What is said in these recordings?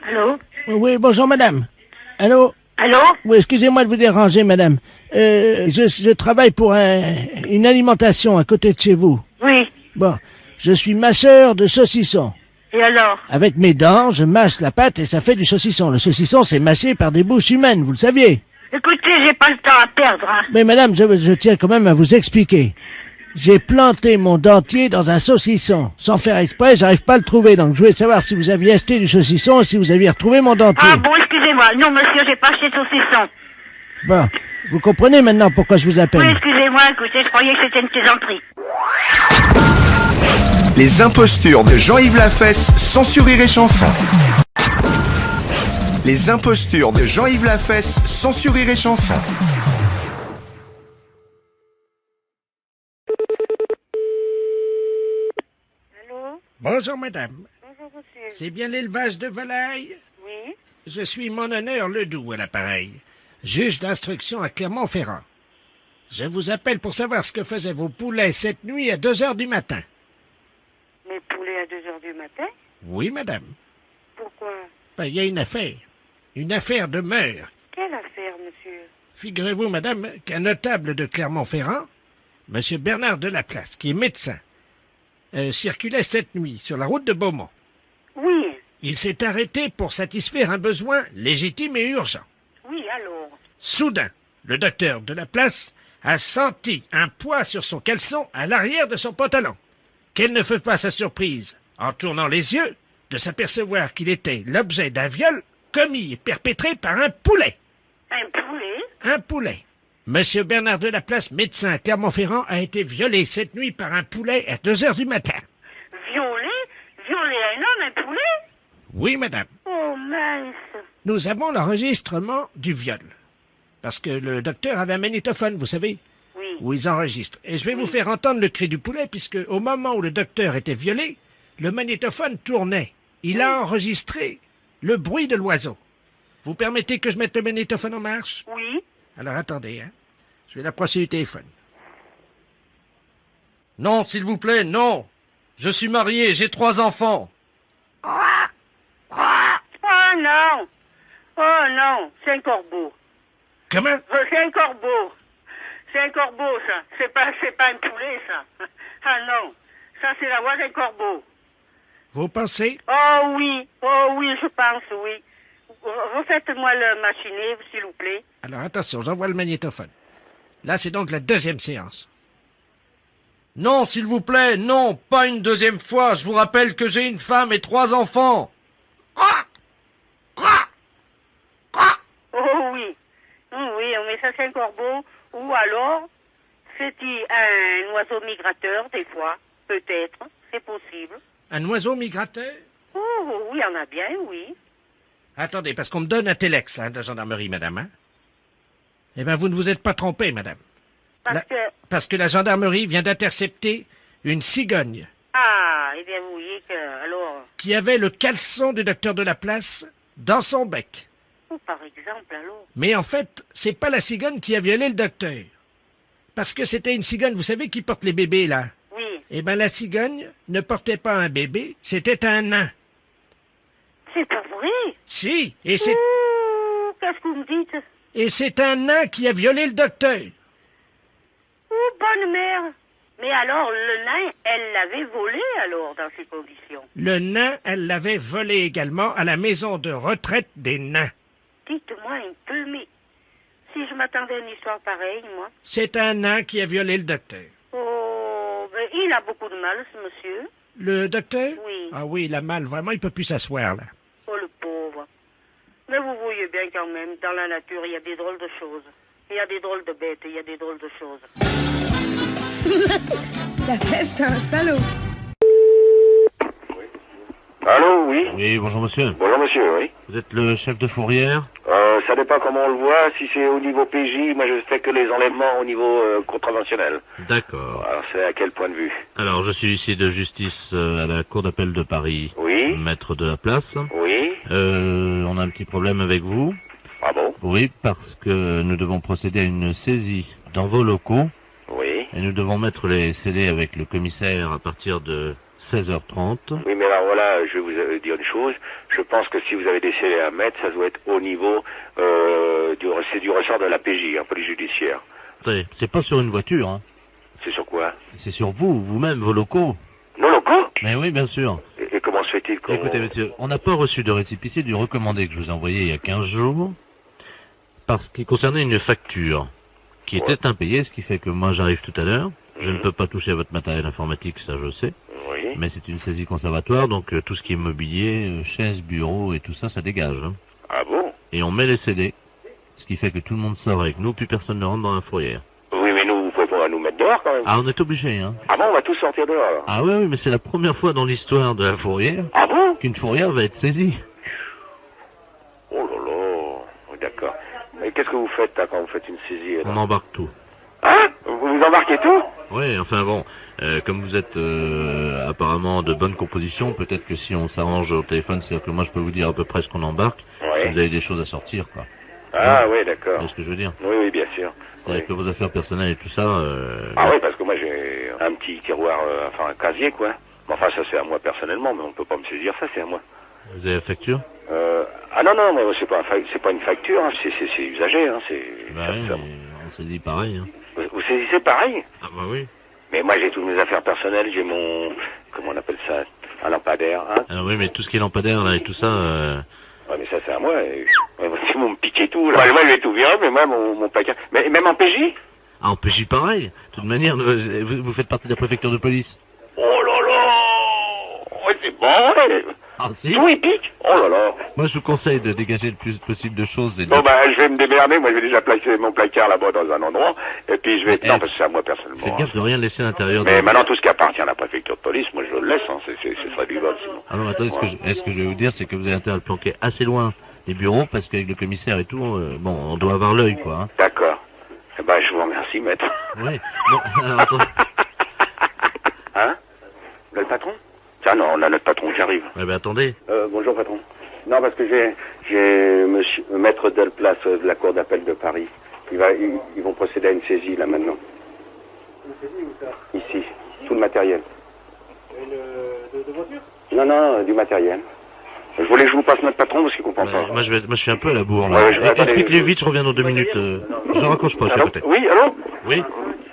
Allô? Oui, bonjour madame. Allô? Allô? Oui, excusez-moi de vous déranger madame. Je travaille pour une alimentation à côté de chez vous. Oui. Bon, je suis mâcheur de saucisson. Et alors? Avec mes dents, je mâche la pâte et ça fait du saucisson. Le saucisson, c'est mâché par des bouches humaines, vous le saviez. Écoutez, j'ai pas le temps à perdre, hein. Mais madame, je tiens quand même à vous expliquer. J'ai planté mon dentier dans un saucisson. Sans faire exprès, j'arrive pas à le trouver. Donc je voulais savoir si vous aviez acheté du saucisson et si vous aviez retrouvé mon dentier. Ah bon, excusez-moi. Non, monsieur, j'ai pas acheté de saucisson. Bon, vous comprenez maintenant pourquoi je vous appelle. Oui, excusez-moi, écoutez, je croyais que c'était une plaisanterie. Les impostures de Jean-Yves Lafesse, sans sourire et chanson. Les impostures de Jean-Yves Lafesse, sans sourire et chanson. Allô? Bonjour madame. Bonjour, monsieur. C'est bien l'élevage de volailles? Oui? Je suis mon honneur Ledoux à l'appareil. Juge d'instruction à Clermont-Ferrand. Je vous appelle pour savoir ce que faisaient vos poulets cette nuit à 2h du matin. Mes poulets à 2h du matin? Oui madame. Pourquoi? Ben, il y a une affaire. Une affaire de meurtre. Quelle affaire, monsieur? Figurez-vous, madame, qu'un notable de Clermont-Ferrand, monsieur Bernard Delaplace, qui est médecin, circulait cette nuit sur la route de Beaumont. Oui. Il s'est arrêté pour satisfaire un besoin légitime et urgent. Oui, alors? Soudain, le docteur Delaplace a senti un poids sur son caleçon à l'arrière de son pantalon. Quelle ne fut pas sa surprise, en tournant les yeux, de s'apercevoir qu'il était l'objet d'un viol commis et perpétré par un poulet. Un poulet? Un poulet. Monsieur Bernard Delaplace, médecin à Clermont-Ferrand, a été violé cette nuit par un poulet à 2h du matin. Violé? Violer un homme, un poulet? Oui, madame. Oh, mince. Nous avons l'enregistrement du viol. Parce que le docteur avait un magnétophone, vous savez, Oui. où ils enregistrent. Et je vais vous faire entendre le cri du poulet, puisque au moment où le docteur était violé, le magnétophone tournait. Il a enregistré le bruit de l'oiseau. Vous permettez que je mette le magnétophone en marche? Oui? Alors attendez, hein. Je vais l'approcher du téléphone. Non, s'il vous plaît, non. Je suis marié, j'ai 3 enfants. Oh non! Oh non! C'est un corbeau. Comment? C'est un corbeau. C'est un corbeau, ça. C'est pas un poulet, ça. Ah non. Ça, c'est la voix d'un corbeau. Vous pensez? Oh oui, je pense, oui. Refaites-moi le machiné, s'il vous plaît. Alors attention, j'envoie le magnétophone. Là, c'est donc la 2e séance. Non, s'il vous plaît, non, pas une deuxième fois. Je vous rappelle que j'ai une femme et 3 enfants. Oh oui. Oui, mais ça, c'est un corbeau. Ou alors, c'est-il un oiseau migrateur, des fois? Peut-être. C'est possible. Un oiseau migrateur? Oh oui, il y en a bien, oui. Attendez, parce qu'on me donne un téléx, hein, de la gendarmerie, madame, hein. Eh bien, vous ne vous êtes pas trompé, madame. Parce que la gendarmerie vient d'intercepter une cigogne. Ah, eh bien, vous voyez que, alors... Qui avait le caleçon du docteur Delaplace dans son bec. Oh, par exemple, alors... Mais en fait, c'est pas la cigogne qui a violé le docteur. Parce que c'était une cigogne, vous savez, qui porte les bébés, là. Oui. Eh bien, la cigogne ne portait pas un bébé, c'était un nain. C'est pas vrai? Si, et c'est... Ouh, qu'est-ce que vous me dites? Et c'est un nain qui a violé le docteur. Oh, bonne mère! Mais alors, le nain, elle l'avait volé, alors, dans ces conditions. Le nain, elle l'avait volé également à la maison de retraite des nains. Dites-moi un peu, mais si je m'attendais à une histoire pareille, moi... C'est un nain qui a violé le docteur. Oh, ben, il a beaucoup de mal, ce monsieur. Le docteur? Oui. Ah oui, il a mal, vraiment, il peut plus s'asseoir, là. Oh, le pauvre. Mais vous voyez bien quand même, dans la nature, il y a des drôles de choses. Il y a des drôles de bêtes, il y a des drôles de choses. La fesse, c'est un salaud. Allô, oui. Oui, bonjour monsieur. Bonjour monsieur, oui. Vous êtes le chef de fourrière? Ça dépend comment on le voit. Si c'est au niveau PJ, moi je fais que les enlèvements au niveau contraventionnel. D'accord. Alors c'est à quel point de vue? Alors je suis huissier de justice à la cour d'appel de Paris. Oui. Maître de la place. Oui. On a un petit problème avec vous. Ah bon? Oui, parce que nous devons procéder à une saisie dans vos locaux. Oui. Et nous devons mettre les scellés avec le commissaire à partir de 16h30. Oui, mais alors voilà, je vais vous dire une chose. Je pense que si vous avez des scellés à mettre, ça doit être au niveau c'est du ressort de la PJ, police judiciaire. Attendez, c'est pas sur une voiture, hein. C'est sur quoi? C'est sur vous-même, vos locaux. Nos locaux? Mais oui, bien sûr. Et comment se fait-il qu'on... Écoutez, monsieur, on n'a pas reçu de récépissé du recommandé que je vous ai envoyé il y a 15 jours, parce qu'il concernait une facture qui était impayée, ce qui fait que moi j'arrive tout à l'heure. Je ne peux pas toucher à votre matériel informatique, ça je sais. Oui. Mais c'est une saisie conservatoire, donc tout ce qui est mobilier, chaises, bureaux et tout ça, ça dégage. Hein. Ah bon? Et on met les CD, ce qui fait que tout le monde sort avec nous, plus personne ne rentre dans la fourrière. Oui, mais nous, vous pouvez pas nous mettre dehors quand même. Ah, on est obligé, hein. Ah bon, on va tous sortir dehors alors. Ah oui, mais c'est la première fois dans l'histoire de la fourrière Ah bon? qu'une fourrière va être saisie. Oh là là, d'accord. Mais qu'est-ce que vous faites là, quand vous faites une saisie là? On embarque tout. Hein? Vous embarquez tout? Oui, enfin bon, comme vous êtes apparemment de bonne composition, peut-être que si on s'arrange au téléphone, c'est-à-dire que moi je peux vous dire à peu près ce qu'on embarque, si vous avez des choses à sortir, quoi. Ah oui, d'accord. C'est ce que je veux dire. Oui, oui, bien sûr. C'est-à-dire que vos affaires personnelles et tout ça... Ah oui, parce que moi j'ai un petit tiroir, enfin un casier quoi. Mais enfin ça c'est à moi personnellement, mais on peut pas me saisir ça, c'est à moi. Vous avez la facture? Ah non, non, mais c'est pas une facture, hein, c'est usagé, hein, c'est... Bah oui, mais on saisit pareil, hein. Vous saisissez pareil? Ah bah oui. Mais moi j'ai toutes mes affaires personnelles, j'ai mon... Comment on appelle ça? Un lampadaire, hein? Alors oui, mais tout ce qui est lampadaire là et tout ça... Ouais, mais ça c'est à moi, si vous me piquez tout, là, moi je vais tout virer, mais moi mon placard... Mais même en PJ? Ah, en PJ pareil. De toute manière, vous faites partie de la préfecture de police. Oh là là! Ouais, c'est bon, ouais. Ah si? Tout il pique? Oh là là! Moi je vous conseille de dégager le plus possible de choses et de... Bon bah je vais me démerder, moi je vais déjà placer mon placard là-bas dans un endroit, et puis je vais... Non, parce que c'est à moi personnellement. Faites gaffe de rien laisser à l'intérieur. Mais maintenant tout ce qui appartient à la préfecture de police, moi je le laisse, hein, ce serait du vol sinon. Alors attendez, ce que je vais vous dire, c'est que vous avez intérêt à le planquer assez loin des bureaux, parce qu'avec le commissaire et tout, bon, on doit avoir l'œil, quoi. Hein. D'accord. Eh ben je vous remercie, maître. Oui. Bon, alors attendez. Hein? Le patron? Tiens, non, on a notre patron qui arrive. Eh ben attendez. Bonjour patron. Non, parce que j'ai monsieur maître Delplace de la cour d'appel de Paris. Ils vont procéder à une saisie là maintenant. Une saisie où ça? Ici, tout le matériel. De voiture? Non, non, du matériel. Je voulais que je vous passe notre patron parce qu'il comprend pas. Moi je suis un peu à la bourre là. Ouais, Explique-les vite, je reviens dans 2 minutes. Je raccroche pas, je suis à côté. Oui, allô? Oui.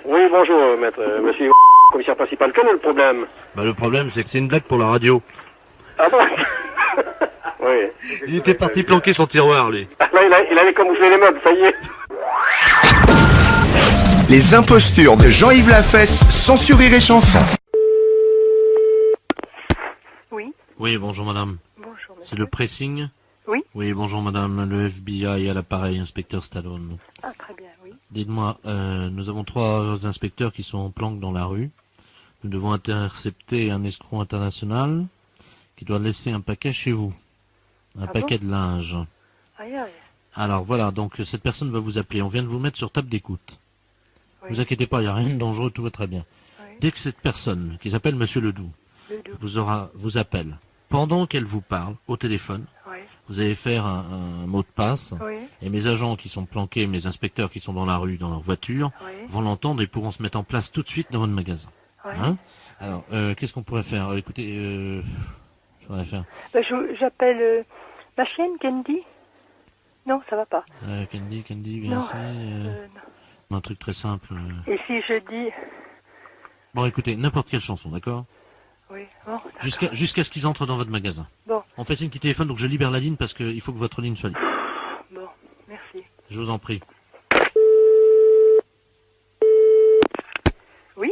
Oui, bonjour maître. Monsieur commissaire principal, quel est le problème? Bah le problème c'est que c'est une blague pour la radio. Ah bon? Oui. Il était parti planquer son tiroir lui. Ah, là, il avait camouflé les meubles, ça y est. Les impostures de Jean-Yves Lafesse, sans sourire et chanson. Oui, Oui, bonjour madame. bonjour monsieur. C'est le pressing? Oui. Oui, bonjour madame, le FBI à l'appareil, inspecteur Stallone. Ah, très bien, oui. Dites-moi, nous avons 3 inspecteurs qui sont en planque dans la rue. Nous devons intercepter un escroc international qui doit laisser un paquet chez vous. Un paquet de linge. Aïe, aïe. Alors voilà, donc cette personne va vous appeler. On vient de vous mettre sur table d'écoute. Oui. Vous inquiétez pas, il n'y a rien de dangereux, tout va très bien. Oui. Dès que cette personne, qui s'appelle Monsieur Ledoux, vous appelle, pendant qu'elle vous parle au téléphone, Oui. vous allez faire un mot de passe, Oui. et mes agents qui sont planqués, mes inspecteurs qui sont dans la rue, dans leur voiture, Oui. vont l'entendre et pourront se mettre en place tout de suite dans votre magasin. Oui. Hein? Alors, qu'est-ce qu'on pourrait faire? Écoutez, je voudrais faire... Ben, j'appelle ma chienne, Candy. Non, ça va pas. Candy, Non. Vinci, Non. un truc très simple. Et si je dis... Bon, écoutez, n'importe quelle chanson, d'accord? Oui, bon, Jusqu'à ce qu'ils entrent dans votre magasin. Bon. On fait signe qui téléphone, donc je libère la ligne parce qu'il faut que votre ligne soit libre. Bon, merci. Je vous en prie. Oui?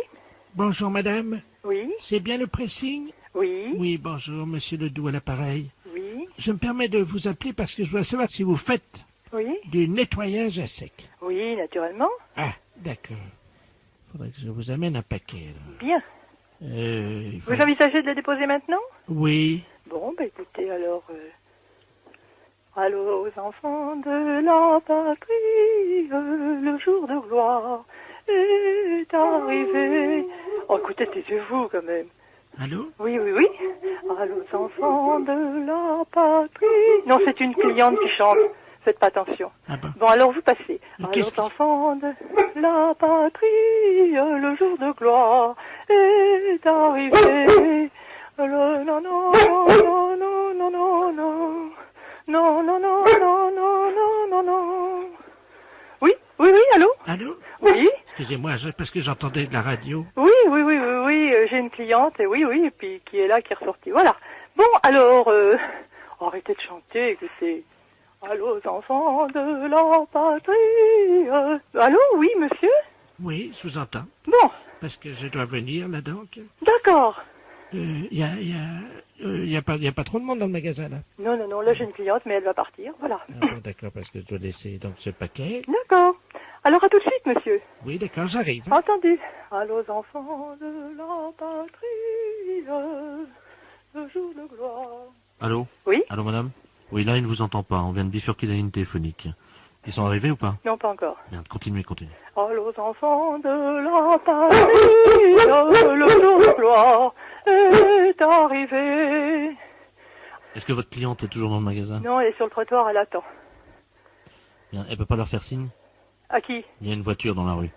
Bonjour madame, Oui? c'est bien le pressing? Oui? Oui, bonjour monsieur Ledoux à l'appareil. Oui? Je me permets de vous appeler parce que je voudrais savoir si vous faites Oui? du nettoyage à sec. Oui, naturellement. Ah, d'accord. Faudrait que je vous amène un paquet. Alors. Bien. Il Vous faut- envisagez de le déposer maintenant? Oui. Bon, ben écoutez, alors... Allô aux enfants de la patrie, le jour de gloire est arrivé. Oh, écoutez, taisez-vous quand même. Allô? Oui, oui, oui. Allô aux enfants de la patrie. Non, c'est une cliente qui chante. Faites pas attention. Ah bon? Bon, alors vous passez. Mais Allô qu'est-ce aux enfants de la patrie, le jour de gloire est arrivé. Non, non, non, non, non, non, non, non. Non, non, non, non, non, non, non, non. Oui, oui, oui, allô? Allô? Oui, Excusez-moi, parce que j'entendais de la radio. oui, oui, oui, oui, oui, j'ai une cliente, et oui, oui, et puis qui est là, qui est ressortie. Voilà. Bon, alors, arrêtez de chanter, écoutez. Allô, enfants de la patrie. Allô, oui, monsieur? Oui, je vous entends. Bon, Parce que je dois venir, là, donc. d'accord. Y a pas trop de monde dans le magasin, là. Non, non, non, là j'ai une cliente, mais elle va partir, voilà. Ah bon, d'accord, parce que je dois laisser donc ce paquet. D'accord. Alors à tout de suite, monsieur. Oui, d'accord, j'arrive. Entendu. Allô, enfants de la patrie, le jour de gloire. Allô? Oui? Allô, madame? Oui, là, il ne vous entend pas. On vient de bifurquer la ligne téléphonique. Ils sont arrivés ou pas? Non, pas encore. Merde, continuez. Allô, enfants de la patrie, le jour de gloire est arrivé. Est-ce que votre cliente est toujours dans le magasin? Non, elle est sur le trottoir, elle attend. Bien, elle peut pas leur faire signe? À qui? Il y a une voiture dans la rue.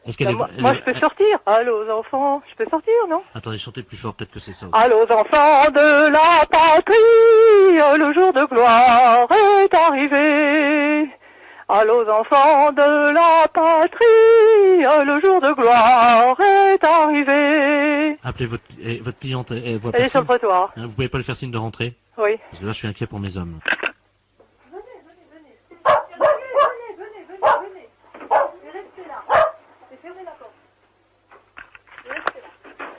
Est-ce qu'elle Bah, est... moi, je peux sortir. Allô, enfants, je peux sortir, non? Attendez, chantez plus fort, peut-être que c'est ça aussi. Allô, enfants de la patrie, le jour de gloire est arrivé. Allô, enfants de la patrie, le jour de gloire est arrivé. Appelez votre cliente, elle voit Elle est sur personne. le trottoir. Vous pouvez pas lui faire signe de rentrer? Oui. Parce que là, je suis inquiet pour mes hommes.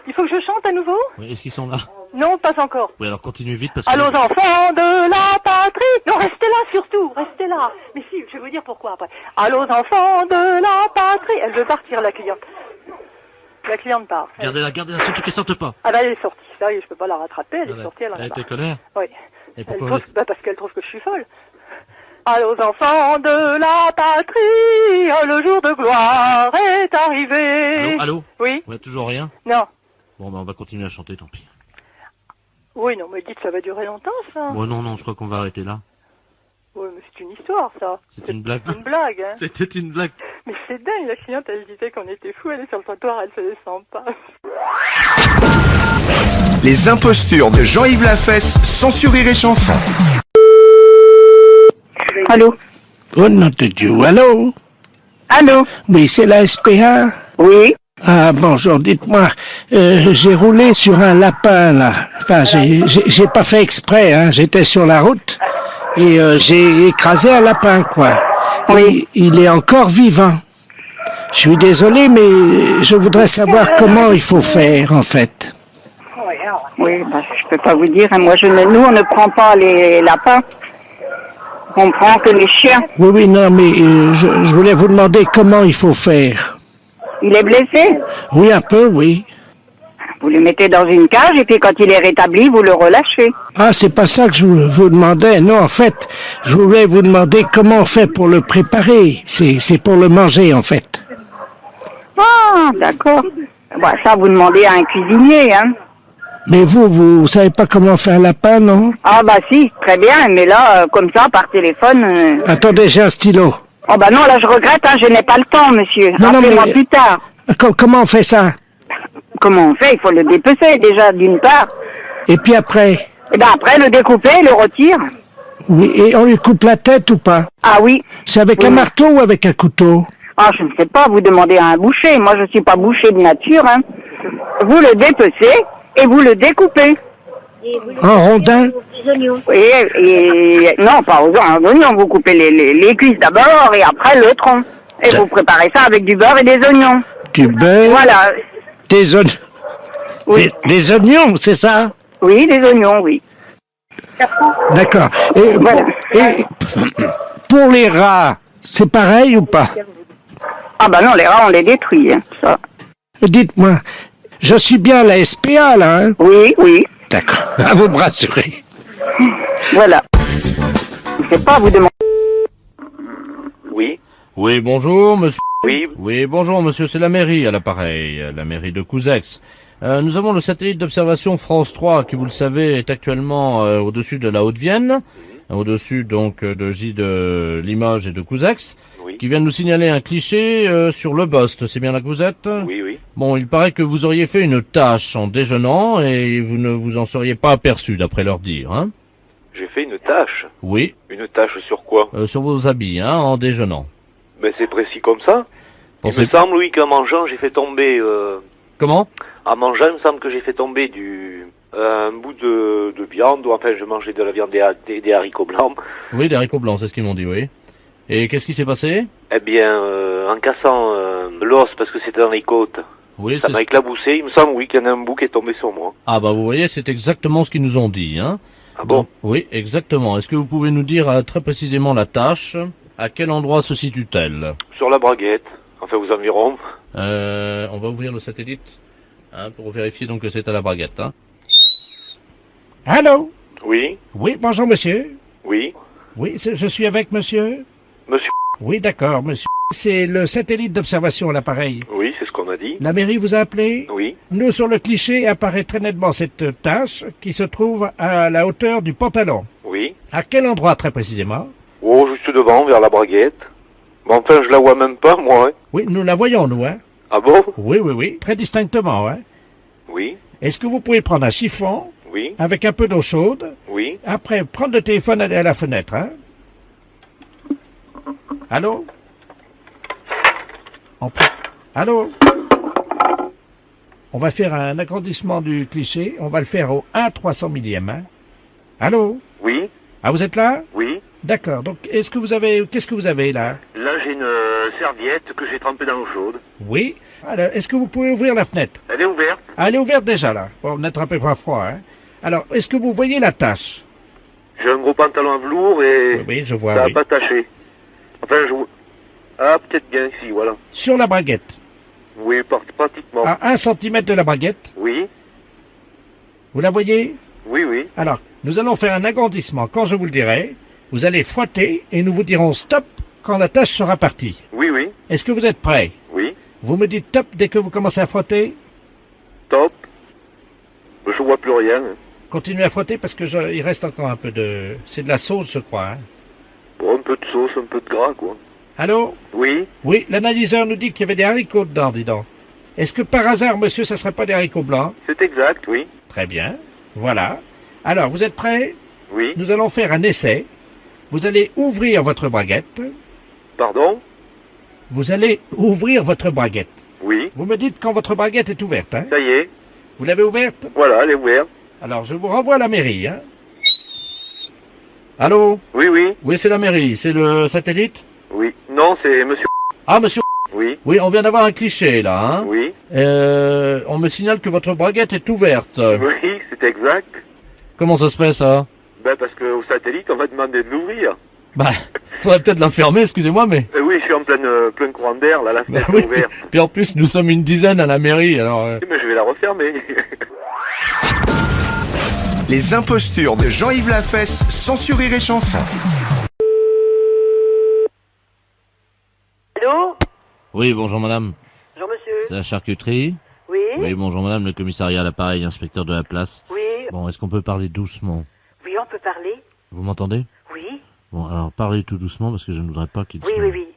Il faut que je chante à nouveau? Oui, est-ce qu'ils sont là? Non, pas encore. Oui, alors continuez vite parce que... Allô, enfants de la patrie. Non, restez là surtout, restez là. Mais si, je vais vous dire pourquoi après. Allô, enfants de la patrie. Elle veut partir, la cliente. La cliente part. Gardez-la, surtout qu'elle sorte pas. Ah bah elle est sortie, ça y est, je peux pas la rattraper, elle est Voilà. sortie, elle en a Elle était marre. colère? Oui. Et Elle pourquoi trouve, vous êtes- parce qu'elle trouve que je suis folle. Allô, enfants de la patrie, le jour de gloire est arrivé. Allô? Oui? Ouais, toujours rien? Non. Bon, bah on va continuer à chanter, tant pis. Oui, non, mais dites, ça va durer longtemps, ça. Bon, non, je crois qu'on va arrêter là. Oui, mais c'est une histoire, ça. C'est une blague. Une blague, hein. C'était une blague. Mais c'est dingue, la cliente, elle disait qu'on était fous, elle est sur le trottoir, elle se descend pas. Les impostures de Jean-Yves Lafesse, sans Rire et Chanson. Allô? Oh nom de Dieu, allô? Allô? Oui, c'est la SPA? Oui? Ah, bonjour, dites-moi, j'ai roulé sur un lapin, là. Enfin, j'ai pas fait exprès, hein, j'étais sur la route, et j'ai écrasé un lapin, quoi. Oui. Il est encore vivant. Je suis désolé, mais je voudrais savoir comment il faut faire, en fait. Oui, bah, je peux pas vous dire. Hein. Moi, nous, on ne prend pas les lapins. On prend que les chiens. Oui, non, mais je voulais vous demander comment il faut faire. Il est blessé. Oui, un peu, oui. Vous le mettez dans une cage et puis quand il est rétabli, vous le relâchez. Ah, c'est pas ça que je vous demandais. Non, en fait, je voulais vous demander comment on fait pour le préparer. C'est pour le manger, en fait. Ah, d'accord. Bah, ça, vous demandez à un cuisinier, hein. Mais vous savez pas comment faire un lapin, non? Ah, bah si, très bien. Mais là, comme ça, par téléphone... Attendez, j'ai un stylo. Oh, bah non, là, je regrette, hein, je n'ai pas le temps, monsieur. Non, Appelez-moi mais- plus tard. Comment on fait ça? Comment on fait? Il faut le dépecer, déjà, d'une part. Et puis après? Et ben après, le découper, le retire. Oui, et on lui coupe la tête ou pas? Ah oui. C'est avec Oui. un marteau ou avec un couteau? Ah, je ne sais pas, vous demandez à un boucher. Moi, je suis pas boucher de nature, hein. Vous le dépecez et vous le découpez. En rondins? Et non, pas aux oignons. Vous coupez les cuisses d'abord et après le tronc. Et vous préparez ça avec du beurre et des oignons. Du beurre? Voilà. Des oignons? Oui. Des oignons, c'est ça? Oui, des oignons, oui. D'accord. Et, Voilà. et pour les rats, c'est pareil ou pas? Ah bah non, les rats, on les détruit, hein, ça. Dites-moi, je suis bien à la SPA, là, hein? Oui, oui. D'accord, à vous me rassurer. Voilà. Je ne sais pas, vous demandez... Oui, Oui, bonjour, monsieur. oui, Oui, bonjour, monsieur, c'est la mairie à l'appareil, la mairie de Couzex. Nous avons le satellite d'observation France 3 qui, vous le savez, est actuellement au-dessus de la Haute-Vienne, au-dessus donc de Limoges et de Couzex. oui. qui vient de nous signaler un cliché sur le Bost. C'est bien là que vous êtes? Oui, oui. Bon, il paraît que vous auriez fait une tâche en déjeunant et vous ne vous en seriez pas aperçu, d'après leur dire, hein? J'ai fait une tâche. Oui, Une tâche sur quoi? sur vos habits, hein, en déjeunant. Ben c'est précis comme ça. Pensez- Il me semble, oui, qu'en mangeant, j'ai fait tomber... Comment? En mangeant, il me semble que j'ai fait tomber un bout de viande, ou enfin, je mangeais de la viande des haricots blancs. Oui, des haricots blancs, c'est ce qu'ils m'ont dit, oui. Et qu'est-ce qui s'est passé? Eh bien, en cassant l'os, parce que c'était dans les côtes, Oui, ça c'est... m'a éclaboussé. Il me semble, oui, qu'il y en a un bout qui est tombé sur moi. Ah bah vous voyez, c'est exactement ce qu'ils nous ont dit, hein. Ah bon? Donc, oui, exactement. Est-ce que vous pouvez nous dire très précisément la tâche? À quel endroit se situe-t-elle? Sur la braguette, enfin aux environs. On va ouvrir le satellite, hein, pour vérifier donc que c'est à la braguette, hein. Allô? Oui, Oui, bonjour monsieur. oui. Oui, je suis avec monsieur. Monsieur, Oui, d'accord, monsieur. C'est le satellite d'observation à l'appareil. oui, c'est ce qu'on a dit. La mairie vous a appelé? Oui. Nous, sur le cliché, apparaît très nettement cette tache qui se trouve à la hauteur du pantalon. Oui. À quel endroit très précisément? Oh, juste devant, vers la braguette. Mais enfin, je la vois même pas, moi. Hein. Oui, nous la voyons, nous, hein? Ah bon? Oui, oui, oui, très distinctement, hein? Oui, Est-ce que vous pouvez prendre un chiffon oui, avec un peu d'eau chaude? oui. Après, prendre le téléphone, aller à la fenêtre, hein? Allô? Allô? On va faire un agrandissement du cliché. On va le faire au 1/300 millième, hein? Allô? Oui, Ah, vous êtes là? oui. D'accord. Donc, qu'est-ce que vous avez là? Là, j'ai une serviette que j'ai trempée dans l'eau chaude. Oui. Alors, est-ce que vous pouvez ouvrir la fenêtre? Elle est ouverte. Ah, elle est ouverte déjà, là. Bon, n'attrapez pas froid, hein? Alors, est-ce que vous voyez la tache? J'ai un gros pantalon à velours et Oui, je ça vois, n'a oui. pas taché. Enfin, Ah, peut-être bien ici, voilà. Sur la braguette. Oui, pratiquement. À 1 centimètre de la braguette. Oui, Vous la voyez? oui, oui. Alors, nous allons faire un agrandissement. Quand je vous le dirai, vous allez frotter et nous vous dirons stop quand la tache sera partie. Oui, oui, Est-ce que vous êtes prêts? oui. Vous me dites top dès que vous commencez à frotter? Top. Je vois plus rien. Continuez à frotter parce que il reste encore un peu de... C'est de la sauce, je crois, hein? Bon, un peu de sauce, un peu de gras, quoi. Allô? Oui, Oui, l'analyseur nous dit qu'il y avait des haricots dedans, dis donc. Est-ce que par hasard, monsieur, ça serait pas des haricots blancs? c'est exact, oui. Très bien. Voilà. Alors, vous êtes prêts? Oui. Nous allons faire un essai. Vous allez ouvrir votre braguette. Pardon? Vous allez ouvrir votre braguette. Oui. Vous me dites quand votre braguette est ouverte, hein? Ça y est. Vous l'avez ouverte? Voilà, elle est ouverte. Alors, je vous renvoie à la mairie, hein? Allô? Oui, oui, Oui, c'est la mairie. C'est le satellite? oui. Non, c'est monsieur. Ah, monsieur. Oui, Oui, on vient d'avoir un cliché, là, hein. oui. On me signale que votre braguette est ouverte. Oui, c'est exact. Comment ça se fait, ça? Ben, parce qu'au satellite, on va demander de l'ouvrir. Bah, faudrait peut-être la fermer, excusez-moi, mais... Oui, je suis en plein courant d'air, là, la Bah fenêtre oui. est ouverte. Puis en plus, nous sommes une dizaine à la mairie, alors... Mais je vais la refermer. Les impostures de Jean-Yves Lafesse, sans sourire et chanson. Allô? Oui, bonjour madame. Bonjour monsieur. C'est la charcuterie? Oui? Oui, bonjour madame, le commissariat à l'appareil, inspecteur de la place. Oui? Bon, est-ce qu'on peut parler doucement? Oui, on peut parler? Vous m'entendez? Oui? Bon, alors parlez tout doucement parce que je ne voudrais pas qu'il Oui, se... oui, oui.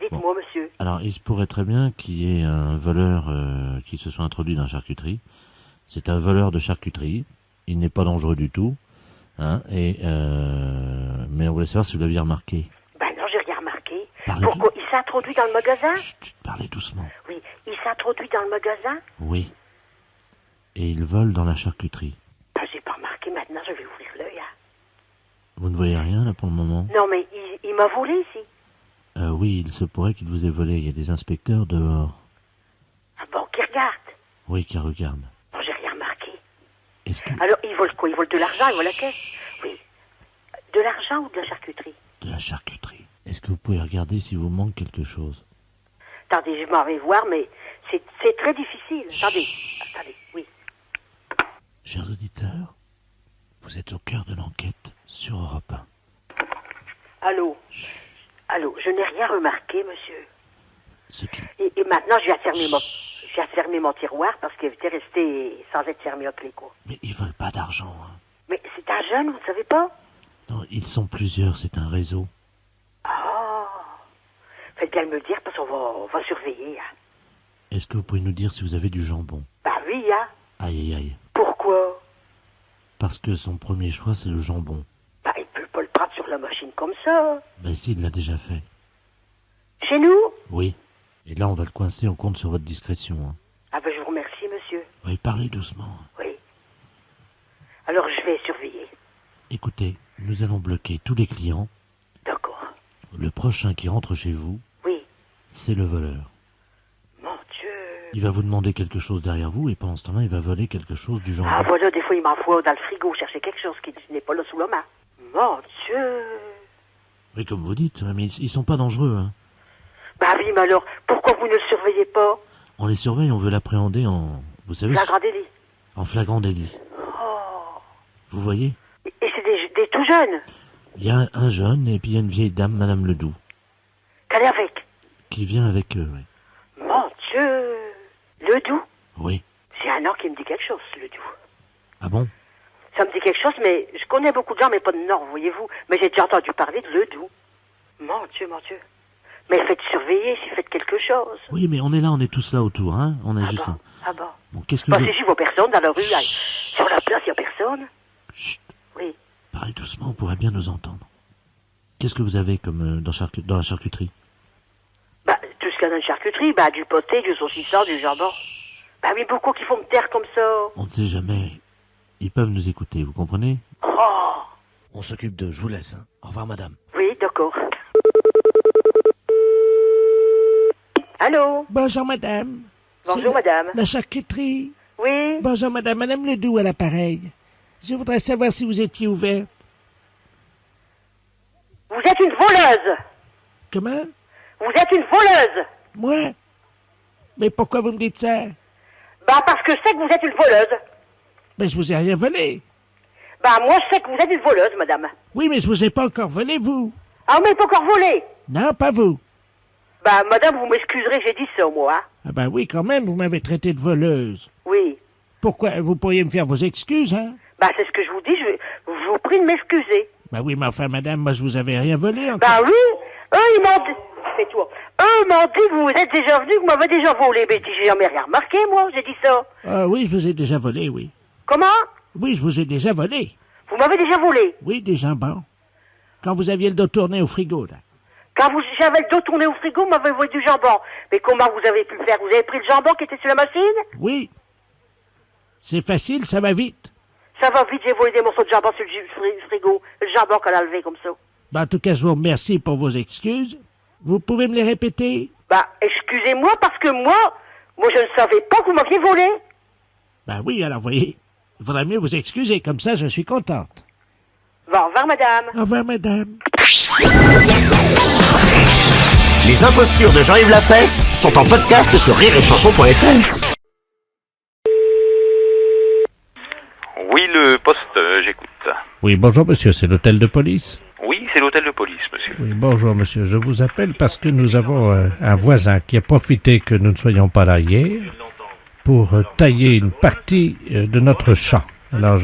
Dites-moi, monsieur. Alors, il se pourrait très bien qu'il y ait un voleur qui se soit introduit dans la charcuterie. C'est un voleur de charcuterie. Il n'est pas dangereux du tout. Hein, mais on voulait savoir si vous l'aviez remarqué. Ben non, j'ai rien remarqué. Parlez Pourquoi? Il s'est introduit dans le magasin? Chut, parlez doucement. Oui. Il s'est introduit dans le magasin? Oui. Et il vole dans la charcuterie. Ben, j'ai pas remarqué. Maintenant, je vais ouvrir l'œil. Hein. Vous ne voyez rien là pour le moment? Non, mais il m'a volé ici. Oui, il se pourrait qu'il vous ait volé. Il y a des inspecteurs dehors. Ah bon, qui regarde? Oui, qui regardent. Non, j'ai rien remarqué. Est-ce que... Alors, il vole quoi? Il vole de l'argent, il vole la caisse? Oui. De l'argent ou de la charcuterie? De la charcuterie. Est-ce que vous pouvez regarder s'il vous manque quelque chose? Attendez, je m'en vais voir, mais c'est très difficile. Attendez, oui. Chers auditeurs, vous êtes au cœur de l'enquête sur Europe 1. Allô? Allô, je n'ai rien remarqué, monsieur. Ce qui... Et maintenant, je vais fermer mon tiroir parce qu'il était resté sans être fermé à clé, quoi. Mais ils veulent pas d'argent, hein. Mais c'est un jeune, vous ne savez pas? Non, ils sont plusieurs, c'est un réseau. Oh. Faites bien de me le dire parce qu'on va surveiller. Hein. Est-ce que vous pouvez nous dire si vous avez du jambon? Bah oui, hein. Aïe, aïe, aïe. Pourquoi? Parce que son premier choix, c'est le jambon. Bah il peut pas le prendre sur la machine comme ça. Ben si, il l'a déjà fait. Chez nous? Oui. Et là, on va le coincer, on compte sur votre discrétion. Hein. Ah ben je vous remercie, monsieur. Oui, parlez doucement. Oui. Alors je vais surveiller. Écoutez, nous allons bloquer tous les clients. D'accord. Le prochain qui rentre chez vous, Oui. c'est le voleur. Mon Dieu. Il va vous demander quelque chose derrière vous et pendant ce temps-là, il va voler quelque chose du jambon. Ah voilà, des fois il m'envoie dans le frigo chercher quelque chose qui n'est pas là sous la main. Mon Dieu. Oui, comme vous dites, mais ils sont pas dangereux. Hein. Bah oui, mais alors, pourquoi vous ne le surveillez pas? On les surveille, on veut l'appréhender en... Vous savez, Flagrant délit. en flagrant délit. Oh. Vous voyez? Et c'est des tout jeunes. Il y a un jeune et puis il y a une vieille dame, Madame Ledoux, Qu'elle est avec. qui vient avec eux. Oui. Mon Dieu. Ledoux. Oui. C'est un nom qui me dit quelque chose, Ledoux. Ah bon? Ça me dit quelque chose, mais je connais beaucoup de gens, mais pas de nom, voyez-vous. Mais j'ai déjà entendu parler de Ledoux. Mon Dieu, mon Dieu. Mais faites surveiller si faites quelque chose. Oui, mais on est là, on est tous là autour, hein. On est juste bon? là. Ah bon. Bon, qu'est-ce que Bah, vous... si j'y vois personne dans la rue, sur la place, il n'y a personne. Chut, Oui. parlez doucement, on pourrait bien nous entendre. Qu'est-ce que vous avez comme dans la charcuterie? Bah, tout ce qu'il y a dans une charcuterie, bah, du poté, du saucisson, du jambon. Bah oui, beaucoup qui font me taire comme ça. On ne sait jamais. Ils peuvent nous écouter, vous comprenez? Oh. On s'occupe d'eux, je vous laisse. Hein. Au revoir, madame. Oui, d'accord. Allô? Bonjour, madame. Bonjour, madame. La charcuterie. Oui? Bonjour, madame. Madame Ledoux à l'appareil. Je voudrais savoir si vous étiez ouverte. Vous êtes une voleuse. Comment? Vous êtes une voleuse. Moi? Mais pourquoi vous me dites ça? Bah, parce que je sais que vous êtes une voleuse. Ben, je vous ai rien volé. Bah, moi, je sais que vous êtes une voleuse, madame. Oui, mais je vous ai pas encore volé, vous. Ah, mais pas encore volé. Non, pas vous. Bah, madame, vous m'excuserez que j'ai dit ça, moi. Hein? Ah ben oui, quand même, vous m'avez traité de voleuse. Oui. Pourquoi? Vous pourriez me faire vos excuses, hein? Bah, c'est ce que je vous dis, je vous prie de m'excuser. Ben oui, mais enfin, madame, moi, je vous avais rien volé encore. Bah oui, eux, ils m'ont dit... Fais-toi. Eux m'ont dit que vous êtes déjà venu, que vous m'avez déjà volé. Mais j'ai jamais rien remarqué, moi, j'ai dit ça. Ah oui, je vous ai déjà volé, oui. Comment? Oui, je vous ai déjà volé. Vous m'avez déjà volé. Oui, des jambons. Quand vous aviez le dos tourné au frigo, là. Quand j'avais le dos tourné au frigo, vous m'avez volé du jambon. Mais comment vous avez pu le faire? Vous avez pris le jambon qui était sur la machine? Oui. C'est facile, ça va vite. Ça va vite, j'ai volé des morceaux de jambon sur le frigo. Le jambon qu'elle a levé comme ça. Ben, en tout cas, je vous remercie pour vos excuses. Vous pouvez me les répéter? Bah, excusez-moi, parce que moi, je ne savais pas que vous m'aviez volé. Ben oui, alors, voyez, il faudrait mieux vous excuser, comme ça, je suis contente. Bah, au revoir, madame. Au revoir, madame. Les impostures de Jean-Yves Lafesse sont en podcast sur rireetchanson.fr. Oui, le poste, j'écoute. Oui, bonjour, monsieur, c'est l'hôtel de police? Oui, c'est l'hôtel de police, monsieur. Oui, bonjour, monsieur. Je vous appelle parce que nous avons un voisin qui a profité que nous ne soyons pas là hier pour tailler une partie de notre champ. Alors,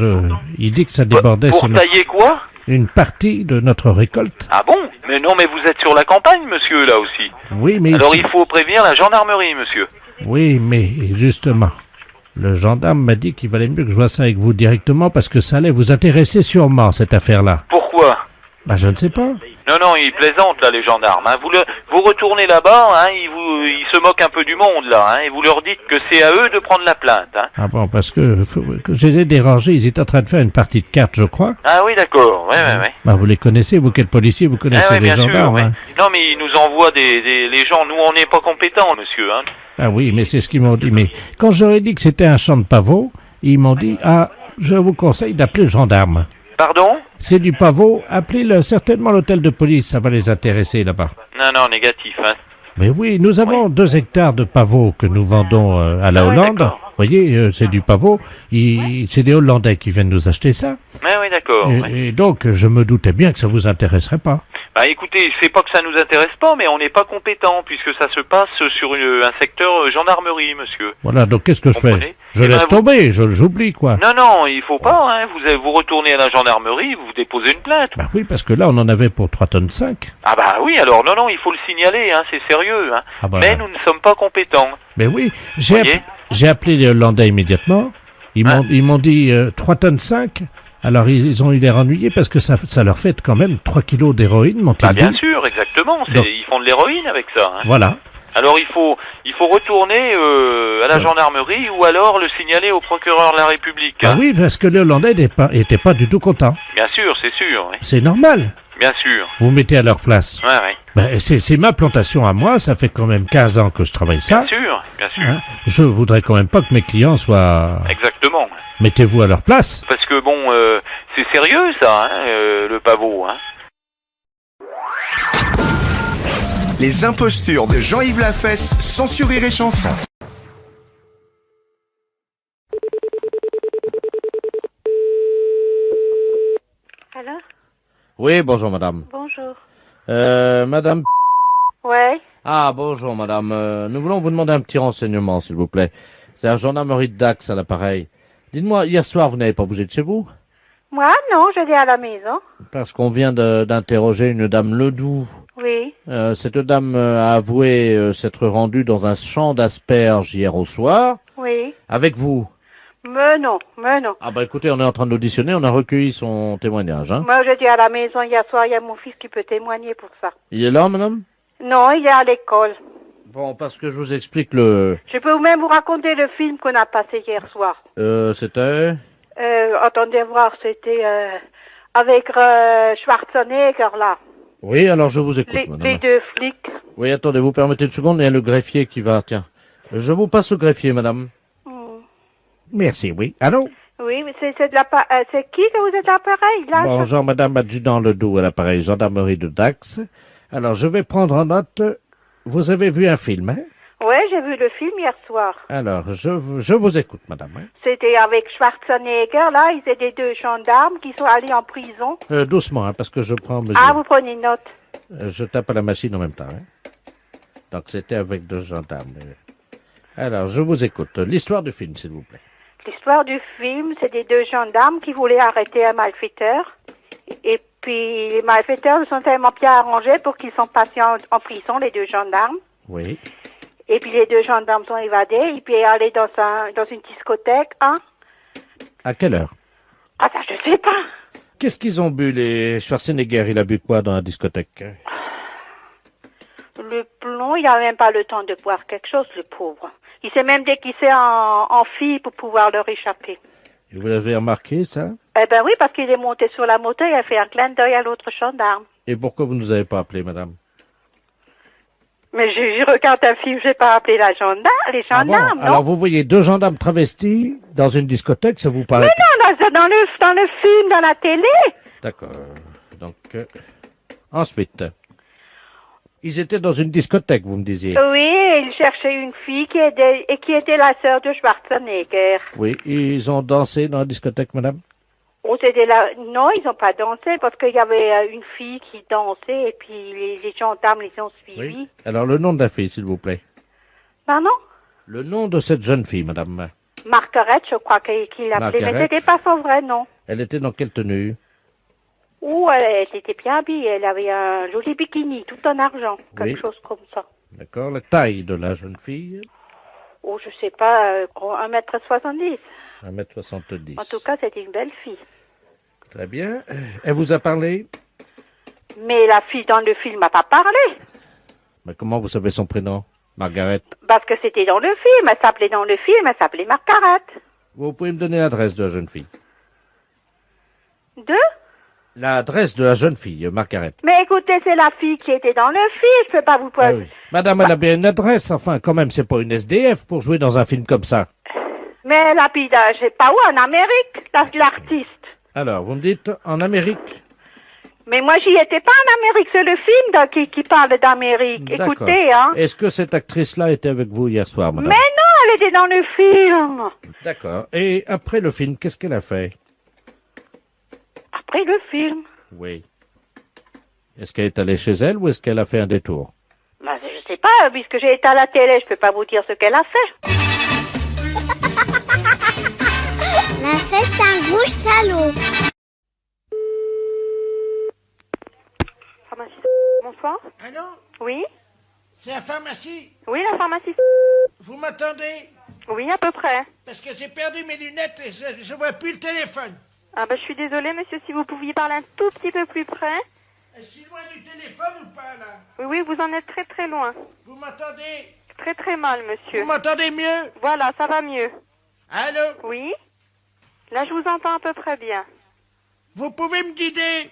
il dit que ça débordait Pour sur tailler quoi? une partie de notre récolte. Ah bon? Mais non, mais vous êtes sur la campagne, monsieur, là aussi. Oui, mais Alors il faut prévenir la gendarmerie, monsieur. Oui, mais justement, le gendarme m'a dit qu'il valait mieux que je vois ça avec vous directement parce que ça allait vous intéresser sûrement, cette affaire-là. Pourquoi? Bah, je ne sais pas. Non, ils plaisantent, là, les gendarmes. Hein. Vous retournez là-bas, hein, ils se moquent un peu du monde, là, hein, et vous leur dites que c'est à eux de prendre la plainte. Hein. Ah bon, parce que je les ai dérangés, ils étaient en train de faire une partie de cartes, je crois. Ah oui, d'accord, ouais. Bah, vous les connaissez, vous qui êtes policier, vous connaissez les bien gendarmes. sûr, Hein. Non, mais ils nous envoient les gens, nous on n'est pas compétents, monsieur. Hein. Ah oui, mais c'est ce qu'ils m'ont dit. Mais quand j'aurais dit que c'était un champ de pavot, ils m'ont dit, ah, je vous conseille d'appeler le gendarme. Pardon? C'est du pavot, appelez certainement l'hôtel de police, ça va les intéresser là-bas. Non, négatif, hein. Mais oui, nous avons 2 hectares de pavot que nous vendons à la Hollande. Vous voyez, c'est du pavot. C'est des Hollandais qui viennent nous acheter ça. Oui, d'accord. Et donc, je me doutais bien que ça vous intéresserait pas. Bah écoutez, c'est pas que ça nous intéresse pas, mais on n'est pas compétent, puisque ça se passe sur un secteur gendarmerie, monsieur. Voilà, donc qu'est-ce que je fais? Comprenez? Je Eh ben, laisse tomber, j'oublie, quoi. Non, il faut pas, hein. Vous retournez à la gendarmerie, vous déposez une plainte. Bah oui, parce que là, on en avait pour 3 tonnes 5. Ah bah oui, alors non, il faut le signaler, hein, c'est sérieux, hein. Ah bah, Mais nous ne sommes pas compétents. Mais oui, Voyez j'ai appelé les Hollandais immédiatement. Ils m'ont dit 3 tonnes 5. Alors, ils ont eu l'air ennuyés parce que ça leur fait quand même 3 kilos d'héroïne, m'ont-ils dit. Bien sûr, exactement. Ils font de l'héroïne avec ça. Hein. Voilà. Alors, il faut retourner à la gendarmerie ou alors le signaler au procureur de la République. Ah hein. oui, parce que les Hollandais n'étaient pas du tout contents. Bien sûr, c'est sûr. Oui. C'est normal. Bien sûr. Vous mettez à leur place. Ouais. Ben, c'est ma plantation à moi, ça fait quand même 15 ans que je travaille ça. Bien sûr. Hein, je voudrais quand même pas que mes clients soient... Exactement. Mettez-vous à leur place. Parce que bon, c'est sérieux ça, hein, le pavot. Hein. Les impostures de Jean-Yves Lafesse, sans sur Rire et Chanson. Alors? Oui, bonjour madame. Bonjour. Madame... Ouais. Ah, bonjour madame. Nous voulons vous demander un petit renseignement, s'il vous plaît. C'est la gendarmerie de Dax à l'appareil. Dites-moi, hier soir, vous n'avez pas bougé de chez vous? Moi, non, je vais à la maison. Parce qu'on vient d'interroger une dame Ledoux. Oui. Cette dame a avoué s'être rendue dans un champ d'asperges hier au soir. Oui. Avec vous. Mais non. Ah bah écoutez, on est en train d'auditionner, on a recueilli son témoignage. Hein. Moi, je dis à la maison hier soir, il y a mon fils qui peut témoigner pour ça. Il est là, madame? Non, il est à l'école. Bon, parce que je vous explique le... Je peux même vous raconter le film qu'on a passé hier soir. C'était... Attendez voir, c'était avec Schwarzenegger, là. Oui, alors je vous écoute, madame. Les deux flics. Oui, attendez, vous permettez une seconde, il y a le greffier qui va... Tiens, je vous passe le greffier, madame. Merci, oui. Allô? Oui, mais c'est qui que vous êtes à l'appareil, là? Bonjour, madame adjudant Ledoux à l'appareil gendarmerie de Dax. Alors, je vais prendre en note... Vous avez vu un film, hein? Oui, j'ai vu le film hier soir. Alors, je vous écoute, madame. Hein? C'était avec Schwarzenegger, là, ils étaient deux gendarmes qui sont allés en prison. Doucement, hein, parce que je prends mesure. Ah, vous prenez une note. Je tape à la machine en même temps. Hein? Donc, c'était avec deux gendarmes. Alors, je vous écoute. L'histoire du film, s'il vous plaît. L'histoire du film, c'est des deux gendarmes qui voulaient arrêter un malfaiteur. Et puis, les malfaiteurs sont tellement bien arrangés pour qu'ils sont passés en prison, les deux gendarmes. Oui. Et puis, les deux gendarmes sont évadés, et puis allés dans une discothèque, hein. À quelle heure? Ah, ça, je sais pas. Qu'est-ce qu'ils ont bu, les Schwarzenegger? Il a bu quoi dans la discothèque? Le plomb, il n'a même pas le temps de boire quelque chose, le pauvre. Il s'est même déguisé en fille pour pouvoir leur échapper. Et vous l'avez remarqué, ça? Eh ben oui, parce qu'il est monté sur la moto et il a fait un clin d'œil à l'autre gendarme. Et pourquoi vous ne nous avez pas appelé, madame? Mais je regarde un film, je n'ai pas appelé les gendarmes, non? Alors vous voyez deux gendarmes travestis dans une discothèque, ça vous paraît... Mais non, dans le film, dans la télé. D'accord. Donc, ensuite, ils étaient dans une discothèque, vous me disiez. Oui, ils cherchaient une fille qui était la sœur de Schwarzenegger. Oui, ils ont dansé dans la discothèque, madame? Oh, c'était là. Non, ils n'ont pas dansé parce qu'il y avait une fille qui dansait et puis les gendarmes les ont suivis. Oui. Alors, le nom de la fille, s'il vous plaît. Pardon? Le nom de cette jeune fille, madame. Margaret, je crois qu'il l'appelait, mais c'était pas son vrai nom. Elle était dans quelle tenue? Oh, elle était bien habillée, elle avait un joli bikini, tout en argent, quelque chose comme ça. D'accord, la taille de la jeune fille? Oh, je sais pas, 1m70. 1m70. En tout cas, c'était une belle fille. Très bien. Elle vous a parlé? Mais la fille dans le film n'a pas parlé. Mais comment vous savez son prénom? Margaret? Parce que c'était dans le film, elle s'appelait Margaret. Vous pouvez me donner l'adresse de la jeune fille? De? L'adresse de la jeune fille, Margaret. Mais écoutez, c'est la fille qui était dans le film, je peux pas vous poser... Ah oui. Madame, elle a bien une adresse, enfin, quand même, c'est pas une SDF pour jouer dans un film comme ça. Mais elle habite, je sais pas où, en Amérique, l'artiste. Alors, vous me dites, en Amérique? Mais moi, j'y étais pas en Amérique, c'est le film qui parle d'Amérique. Écoutez, hein. Est-ce que cette actrice-là était avec vous hier soir, madame? Mais non, elle était dans le film. D'accord. Et après le film, qu'est-ce qu'elle a fait? Après le film? Oui. Est-ce qu'elle est allée chez elle ou est-ce qu'elle a fait un détour? Bah, je sais pas, puisque j'ai été à la télé, je peux pas vous dire ce qu'elle a fait. La fête, c'est un gros salaud. Pharmacie. Bonsoir. Allô? Oui? C'est la pharmacie? Oui, la pharmacie. Vous m'entendez? Oui, à peu près. Parce que j'ai perdu mes lunettes et je vois plus le téléphone. Ah bah je suis désolée, monsieur, si vous pouviez parler un tout petit peu plus près. Je suis loin du téléphone ou pas, là? Oui, oui, vous en êtes très très loin. Vous m'entendez? Très très mal, monsieur. Vous m'entendez mieux? Voilà, ça va mieux. Allô? Oui? Là, je vous entends à peu près bien. Vous pouvez me guider?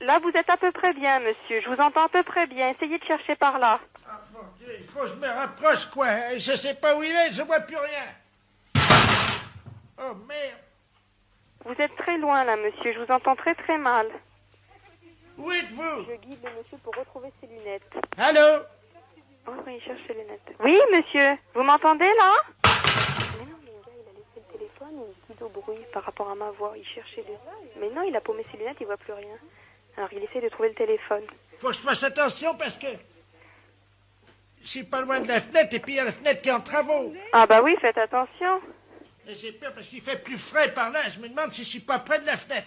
Là, vous êtes à peu près bien, monsieur. Je vous entends à peu près bien. Essayez de chercher par là. Ah, mon Dieu, il faut que je me rapproche, quoi. Je sais pas où il est, je vois plus rien. Oh, merde. Vous êtes très loin, là, monsieur. Je vous entends très très mal. Où êtes-vous? Je guide le monsieur pour retrouver ses lunettes. Allô? Oh, oui, il cherche ses lunettes. Oui, monsieur. Vous m'entendez, là? Mais non, mais le gars, il a laissé le téléphone et il guide au bruit par rapport à ma voix. Il cherchait les... Mais non, il a paumé ses lunettes, il voit plus rien. Alors, il essaie de trouver le téléphone. Faut que je fasse attention parce que je suis pas loin de la fenêtre et puis il y a la fenêtre qui est en travaux. Ah bah oui, faites attention. Et j'ai peur parce qu'il fait plus frais par là. Je me demande si je suis pas près de la fenêtre.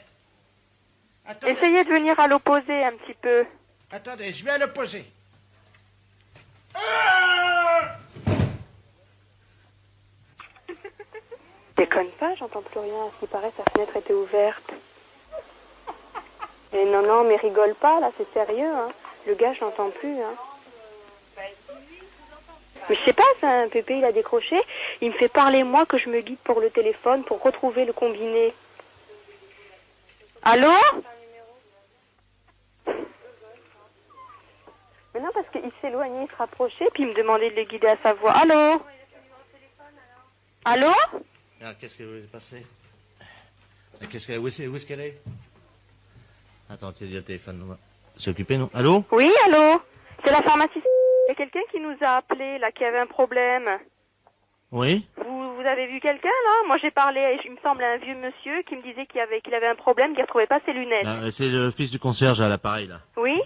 Attendez. Essayez de venir à l'opposé un petit peu. Attendez, je vais à l'opposé. Ah! Déconne pas, j'entends plus rien. À ce qui paraît, sa fenêtre était ouverte. Et non, non, mais rigole pas, là, c'est sérieux, hein. Le gars, je l'entends plus, hein. Mais je sais pas, c'est un pépé, il a décroché. Il me fait parler, moi, que je me guide pour le téléphone, pour retrouver le combiné. Allô? Mais non, parce qu'il s'éloignait, il se rapprochait, puis il me demandait de le guider à sa voix. Allô? Allô? Ah, qu'est-ce qui est passé? Où est-ce qu'elle est? Attends, tu as dit le téléphone. C'est occupé, non? Allô? Oui, allô? C'est la pharmacie. Il y a quelqu'un qui nous a appelé, là, qui avait un problème. Oui? Vous avez vu quelqu'un, là? Moi, j'ai parlé, il me semble, à un vieux monsieur qui me disait qu'il avait un problème, qu'il ne retrouvait pas ses lunettes. Ah, c'est le fils du concierge à l'appareil, là. Oui?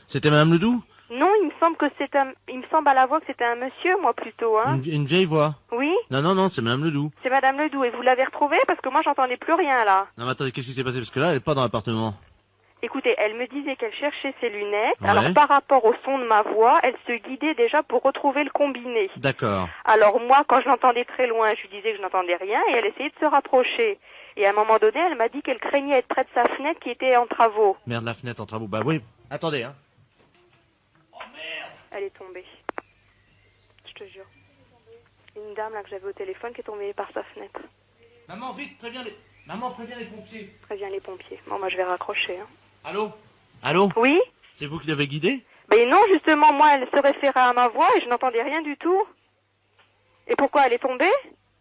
C'était Madame Ledoux? Non, il me semble que il me semble à la voix que c'était un monsieur, moi, plutôt, hein. Une vieille voix? Oui? Non, c'est Madame Ledoux. C'est Madame Ledoux. Et vous l'avez retrouvée? Parce que moi, j'entendais plus rien, là. Non, mais attendez, qu'est-ce qui s'est passé? Parce que là, elle est pas dans l'appartement. Écoutez, elle me disait qu'elle cherchait ses lunettes. Ouais. Alors, par rapport au son de ma voix, elle se guidait déjà pour retrouver le combiné. D'accord. Alors, moi, quand je l'entendais très loin, je lui disais que je n'entendais rien et elle essayait de se rapprocher. Et à un moment donné, elle m'a dit qu'elle craignait être près de sa fenêtre qui était en travaux. Merde, la fenêtre en travaux. Bah oui. Attendez, hein. Elle est tombée. Je te jure. Une dame, là, que j'avais au téléphone qui est tombée par sa fenêtre. Maman, vite, préviens les pompiers. Préviens les pompiers. Bon, moi, je vais raccrocher, hein. Allô? Allô? Oui? C'est vous qui l'avez guidée? Ben non, justement, moi, elle se référait à ma voix et je n'entendais rien du tout. Et pourquoi elle est tombée?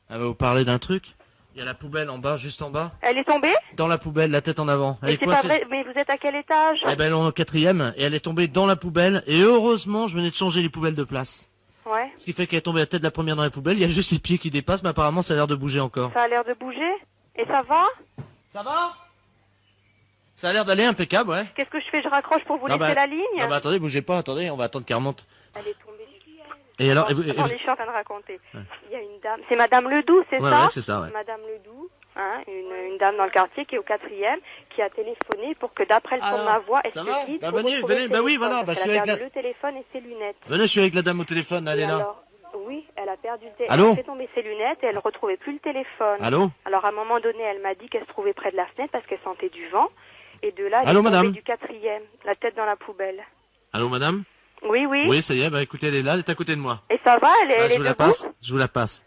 Elle va vous parler d'un truc? Il y a la poubelle en bas, juste en bas. Elle est tombée? Dans la poubelle, la tête en avant. Elle Mais est c'est coincée. pas vrai, mais vous êtes à quel étage? Eh ben, elle est au 4e et elle est tombée dans la poubelle. Et heureusement, je venais de changer les poubelles de place. Ouais. Ce qui fait qu'elle est tombée la tête de la première dans la poubelle. Il y a juste les pieds qui dépassent, mais apparemment, ça a l'air de bouger encore. Ça a l'air de bouger? Et ça va? Ça va? Ça a l'air d'aller impeccable, ouais. Qu'est-ce que je fais? Je raccroche pour vous Non, laisser bah, la ligne? Non, bah, attendez, bougez pas, attendez, on va attendre qu'elle remonte. Elle est tombée. Et alors, Attendez, je suis en train de raconter. Ouais. Il y a une dame, c'est Madame Ledoux, c'est Ouais, ça? ouais, c'est ça, ouais. Madame Ledoux, hein, une dame dans le quartier qui est au 4e, qui a téléphoné pour que d'après le son de ma voix, elle ça se va guide Bah, pour venez, retrouver venez, le bah oui, téléphone, voilà, bah, parce je qu'elle suis a avec perdu le téléphone et ses lunettes. Venez, je suis avec la dame au téléphone, elle Et est là. alors, oui, elle a perdu le téléphone. Allô? Elle a fait tomber ses lunettes et elle ne retrouvait plus le téléphone. Allô? Alors, à un moment donné, elle m'a dit qu'elle se trouvait près de la fenêtre parce qu'elle sentait du vent. Et de là, elle Allô, est tombée madame? du 4e, la tête dans la poubelle. Allô, madame? Oui, oui. Oui, ça y est, bah écoutez, elle est là, elle est à côté de moi. Et ça va? Elle Bah, est je vous la debout? passe, je vous la passe.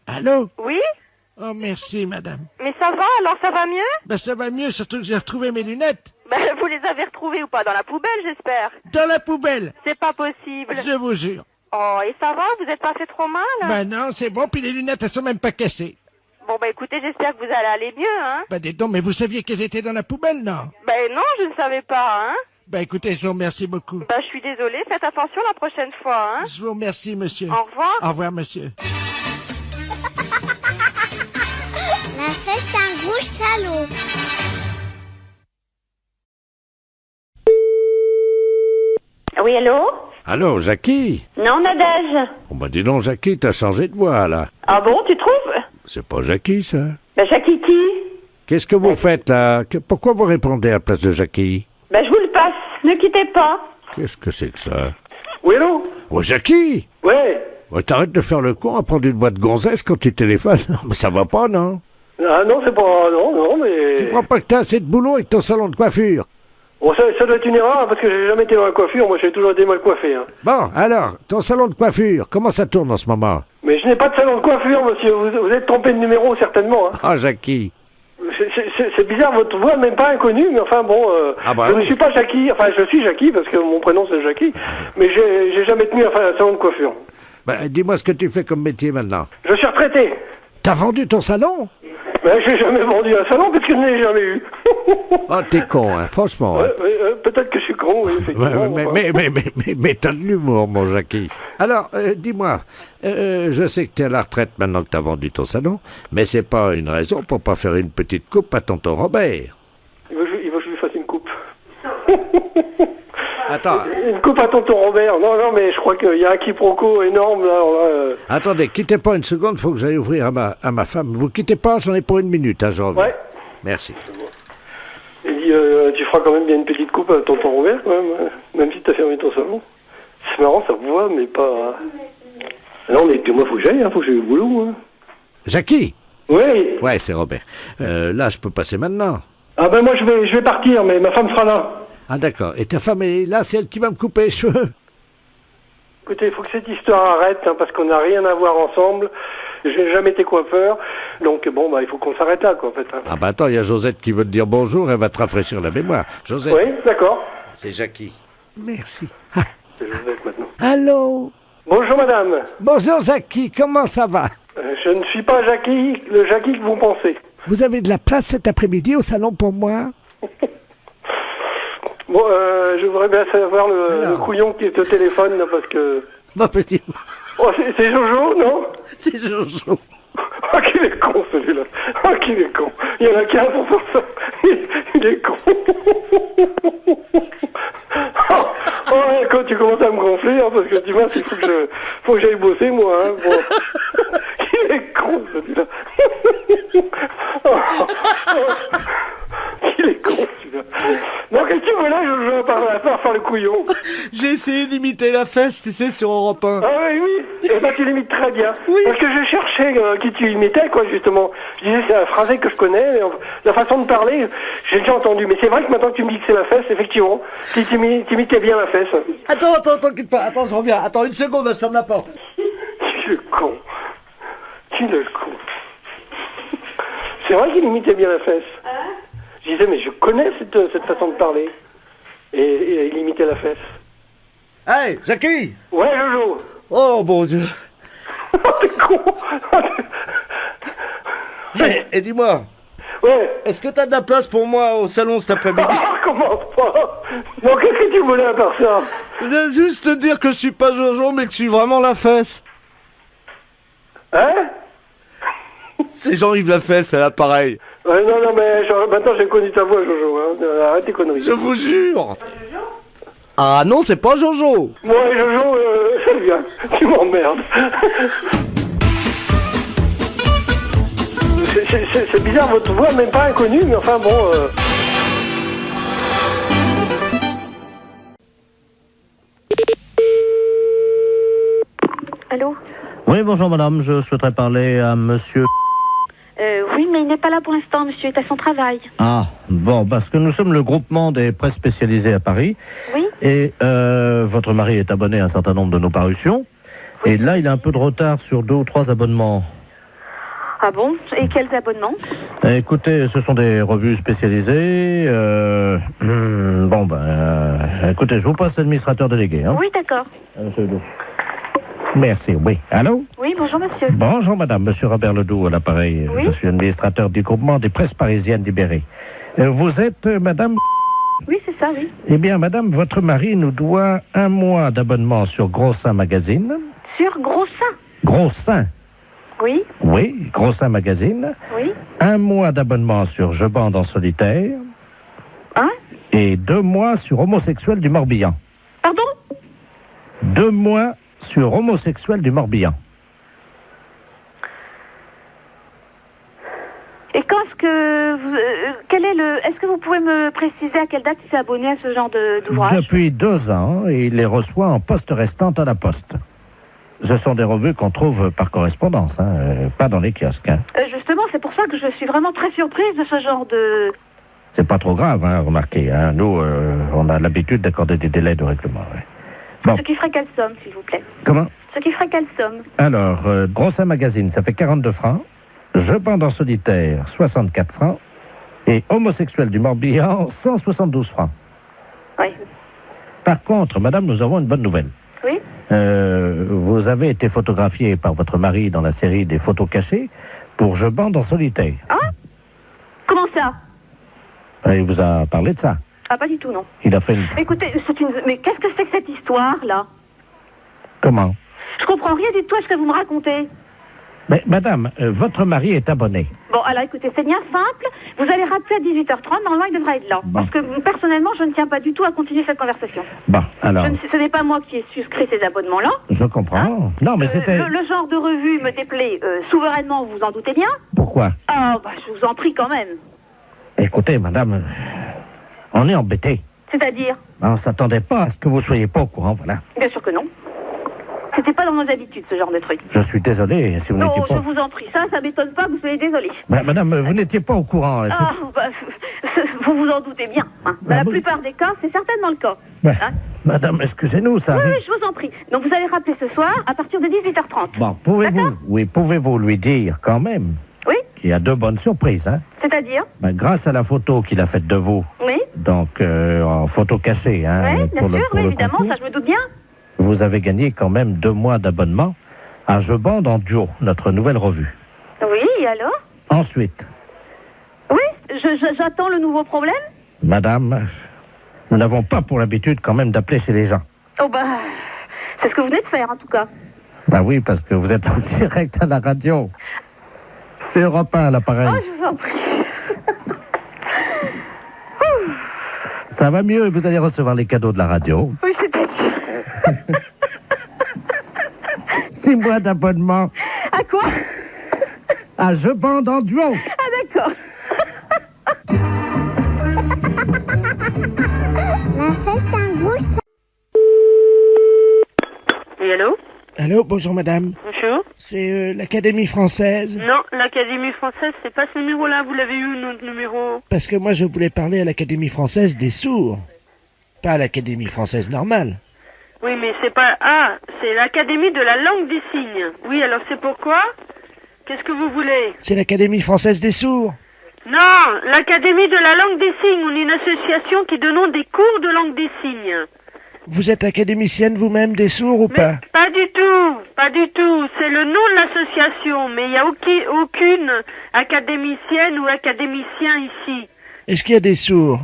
Allô? Oui? Oh, merci, madame. Mais ça va? Alors, ça va mieux? Ben, ça va mieux, surtout que j'ai retrouvé mes lunettes. Ben, vous les avez retrouvées ou pas? Dans la poubelle, j'espère. Dans la poubelle. C'est pas possible. Je vous jure. Oh, et ça va? Vous êtes pas fait trop mal? Ben non, c'est bon, puis les lunettes, elles sont même pas cassées. Bon, bah écoutez, j'espère que vous allez aller mieux, hein? Ben dis donc, mais vous saviez qu'elles étaient dans la poubelle, non? Ben non, je ne savais pas, hein? Ben écoutez, je vous remercie beaucoup. Ben, je suis désolée, faites attention la prochaine fois, hein? Je vous remercie, monsieur. Au revoir. Au revoir, monsieur. La fête, c'est un gros salaud. Oui, allô? Allô, Jackie? Non, Nadège. Oh, bah dis donc, Jackie, t'as changé de voix, là. Ah bon, tu trouves? C'est pas Jackie, ça. Ben, Jackie qui? Qu'est-ce que vous faites, là? Pourquoi vous répondez à la place de Jackie? Ben, je vous le passe. Ne quittez pas. Qu'est-ce que c'est que ça? Oui, allô? Oh, Jackie! Ouais. Ouais, t'arrêtes de faire le con à prendre une boîte de gonzesse quand tu téléphones. Mais ça va pas, non? Ah non, c'est pas... Non, mais... Tu crois pas que t'as assez de boulot avec ton salon de coiffure? Bon, ça doit être une erreur, parce que j'ai jamais été dans la coiffure. Moi, j'ai toujours été mal coiffé, hein. Bon, alors, ton salon de coiffure, comment ça tourne en ce moment? Mais je n'ai pas de salon de coiffure, monsieur. Vous êtes trompé de numéro, certainement, hein. Ah, Jackie. C'est bizarre, votre voix, même pas inconnue, mais enfin, bon... je ne suis pas Jackie. Enfin, je suis Jackie, parce que mon prénom, c'est Jackie. Mais j'ai jamais tenu un salon de coiffure. Ben, dis-moi ce que tu fais comme métier maintenant. Je suis retraité. T'as vendu ton salon? Ben, j'ai jamais vendu un salon parce que je n'ai jamais eu. Ah, t'es con, hein, franchement. Ouais, peut-être que je suis con, oui, effectivement. Mais t'as de l'humour, mon Jackie. Alors, dis-moi, je sais que t'es à la retraite maintenant que t'as vendu ton salon, mais c'est pas une raison pour pas faire une petite coupe à tonton Robert. Il veut que je lui fasse une coupe. Attends. Une coupe à tonton Robert. Non, mais je crois qu'il y a un quiproquo énorme, là. Attendez, quittez pas une seconde, faut que j'aille ouvrir à ma femme. Vous quittez pas, j'en ai pour une minute, hein, j'en reviens. Ouais. Merci. Il dit, tu feras quand même bien une petite coupe à tonton Robert, quand même si t'as fermé ton salon. C'est marrant, ça voit, mais pas... Non, mais moi, faut que j'aille, faut que j'aille au boulot, hein. Jackie? Oui. Ouais, c'est Robert. Là, je peux passer maintenant. Ah ben moi, je vais partir, mais ma femme sera là. Ah d'accord. Et ta femme est là, c'est elle qui va me couper les cheveux? Écoutez, il faut que cette histoire arrête, parce qu'on n'a rien à voir ensemble. J'ai jamais été coiffeur, donc bon, il faut qu'on s'arrête là, quoi, en fait. Ah bah attends, il y a Josette qui veut te dire bonjour, elle va te rafraîchir la mémoire. Josette. Oui, d'accord. C'est Jackie. Merci. C'est Josette maintenant. Allô? Bonjour madame. Bonjour Jackie, comment ça va? Je ne suis pas Jackie, le Jackie que vous pensez. Vous avez de la place cet après-midi au salon pour moi? Bon, je voudrais bien savoir le couillon qui est au téléphone, là, parce que... Non, petit... Oh, c'est Jojo, non? C'est Jojo. Oh, qu'il est con, celui-là. Oh, qu'il est con. Il y en a qu'un pour faire ça. Il est con. Oh, ouais, quand tu commences à me gonfler, parce que tu vois, il faut que j'aille bosser, moi, hein. Bon. Il est con, celui-là. Il est con, celui-là. Non, qu'est-ce que tu veux là, Jojo, à part faire le couillon? J'ai essayé d'imiter la fesse, tu sais, sur Europe 1. Ah oui. Eh ben, tu l'imites très bien. Oui. Parce que je cherchais qui tu imitais, quoi, justement. Je disais, c'est un phrasé que je connais, mais la façon de parler, j'ai déjà entendu. Mais c'est vrai que maintenant que tu me dis que c'est la fesse, effectivement, tu imitais bien la fesse. Attends, quitte pas. Attends, je reviens. Attends, une seconde, je ferme la porte. Qui le con. Qui le con. C'est vrai qu'il imitait bien la fesse. Je disais, mais je connais cette façon de parler. Et il imitait la fesse. Hey, Jackie! Ouais, Jojo! Oh, mon Dieu! Oh, t'es con! Et dis-moi, ouais. Est-ce que t'as de la place pour moi au salon cet après-midi? Ah, commence pas! Bon, qu'est-ce que tu voulais à part ça? Je voulais juste te dire que je suis pas Jojo, mais que je suis vraiment la fesse. Hein? C'est Jean-Yves Lafesse, à l'appareil. Ouais, non, mais maintenant j'ai connu ta voix, Jojo, hein. Arrête tes conneries. Je vous jure! Ah non, c'est pas Jojo! Ouais, Jojo, c'est bien. Tu m'emmerdes. C'est bizarre, votre voix, même pas inconnue, mais enfin bon... Allô? Oui, bonjour madame, je souhaiterais parler à monsieur... Oui, mais il n'est pas là pour l'instant, monsieur est à son travail. Ah, bon, parce que nous sommes le groupement des presses spécialisées à Paris. Oui. Et votre mari est abonné à un certain nombre de nos parutions. Oui. Et là, il a un peu de retard sur 2 ou 3 abonnements. Ah bon? Et quels abonnements? Écoutez, ce sont des revues spécialisées. Écoutez, je vous passe l'administrateur délégué. Hein. Oui, d'accord. Monsieur Ledoux. Merci, oui. Allô? Oui, bonjour monsieur. Bonjour madame, monsieur Robert Ledoux à l'appareil. Oui. Je suis administrateur du groupement des presses parisiennes libérées. Vous êtes madame... Oui, c'est ça, oui. Eh bien madame, votre mari nous doit 1 mois d'abonnement sur Gros Seins Magazine. Sur Gros Seins? Gros Seins. Oui. Oui, Gros Seins Magazine. Oui. 1 mois d'abonnement sur Je bande en solitaire. Hein? Et 2 mois sur Homosexuel du Morbihan. Pardon? 2 mois sur homosexuel du Morbihan. Et quand est-ce que est-ce que vous pouvez me préciser à quelle date il s'est abonné à ce genre d'ouvrage? Depuis 2 ans, et il les reçoit en poste restante à la poste. Ce sont des revues qu'on trouve par correspondance, pas dans les kiosques. Justement, c'est pour ça que je suis vraiment très surprise de ce genre de... C'est pas trop grave, remarquez. Nous, on a l'habitude d'accorder des délais de règlement. Ouais. Bon. Ce qui ferait quelle somme, s'il vous plaît? Comment? Ce qui ferait quelle somme? Alors, Grossin Magazine, ça fait 42 francs. Je bande en solitaire, 64 francs. Et homosexuel du Morbihan, 172 francs. Oui. Par contre, madame, nous avons une bonne nouvelle. Oui. Vous avez été photographiée par votre mari dans la série des photos cachées pour Je bande en solitaire. Hein? Comment ça? Il vous a parlé de ça. Ah, pas du tout, non. Il a fait une... Écoutez, mais qu'est-ce que c'est que cette histoire-là? Comment? Je comprends rien du tout à ce que vous me racontez. Mais madame, votre mari est abonné. Bon, alors écoutez, c'est bien simple. Vous allez rappeler à 18h30, normalement il devrait être là. Bon. Parce que personnellement, je ne tiens pas du tout à continuer cette conversation. Bon, alors... Ce n'est pas moi qui ai souscrit ces abonnements-là. Je comprends. Non, mais c'était... Le genre de revue me déplaît souverainement, vous en doutez bien. Pourquoi? Ah, bah je vous en prie quand même. Écoutez, madame, on est embêtés. C'est-à-dire? On s'attendait pas à ce que vous soyez pas au courant, voilà. Bien sûr que non. C'était pas dans nos habitudes, ce genre de truc. Je suis désolé si vous n'étiez pas... Non, je vous en prie, ça m'étonne pas que vous soyez désolé. Madame, vous n'étiez pas au courant. Ah, bah, vous vous en doutez bien. Dans la plupart des cas, c'est certainement le cas. Madame, excusez-nous, ça Oui, arrive. oui, je vous en prie. Donc vous allez rappeler ce soir à partir de 18h30. Bon, pouvez-vous lui dire quand même qu'il y a 2 bonnes surprises, C'est-à-dire? Grâce à la photo qu'il a faite de vous, Oui. donc en photo cachée, Oui, pour bien sûr, le évidemment, concours, ça je me doute bien. vous avez gagné quand même 2 mois d'abonnement à Je bande en duo, notre nouvelle revue. Oui, et alors? Ensuite, Oui, j'attends le nouveau problème. madame, nous n'avons pas pour l'habitude quand même d'appeler chez les gens. Oh bah, c'est ce que vous venez de faire en tout cas. Bah oui, parce que vous êtes en direct à la radio. C'est Europe 1 à l'appareil. Oh, je vous en prie. Ça va mieux et vous allez recevoir les cadeaux de la radio. Oui, c'est-à-dire. 6 mois d'abonnement. À quoi? À Je bande en duo. Ah d'accord. La fête un gros Oui, allô? Allô, bonjour madame. Bonjour. C'est l'Académie française. Non, l'Académie française, c'est pas ce numéro-là. Vous l'avez eu, notre numéro? Parce que moi je voulais parler à l'Académie française des sourds. Pas à l'Académie française normale. Oui, mais c'est pas... Ah, c'est l'Académie de la langue des signes. Oui, alors c'est pourquoi? Qu'est-ce que vous voulez? C'est l'Académie française des sourds. Non, l'Académie de la langue des signes. On est une association qui donne des cours de langue des signes. Vous êtes académicienne vous-même des sourds ou pas? Pas du tout, pas du tout. C'est le nom de l'association, mais il n'y a aucune académicienne ou académicien ici. Est-ce qu'il y a des sourds?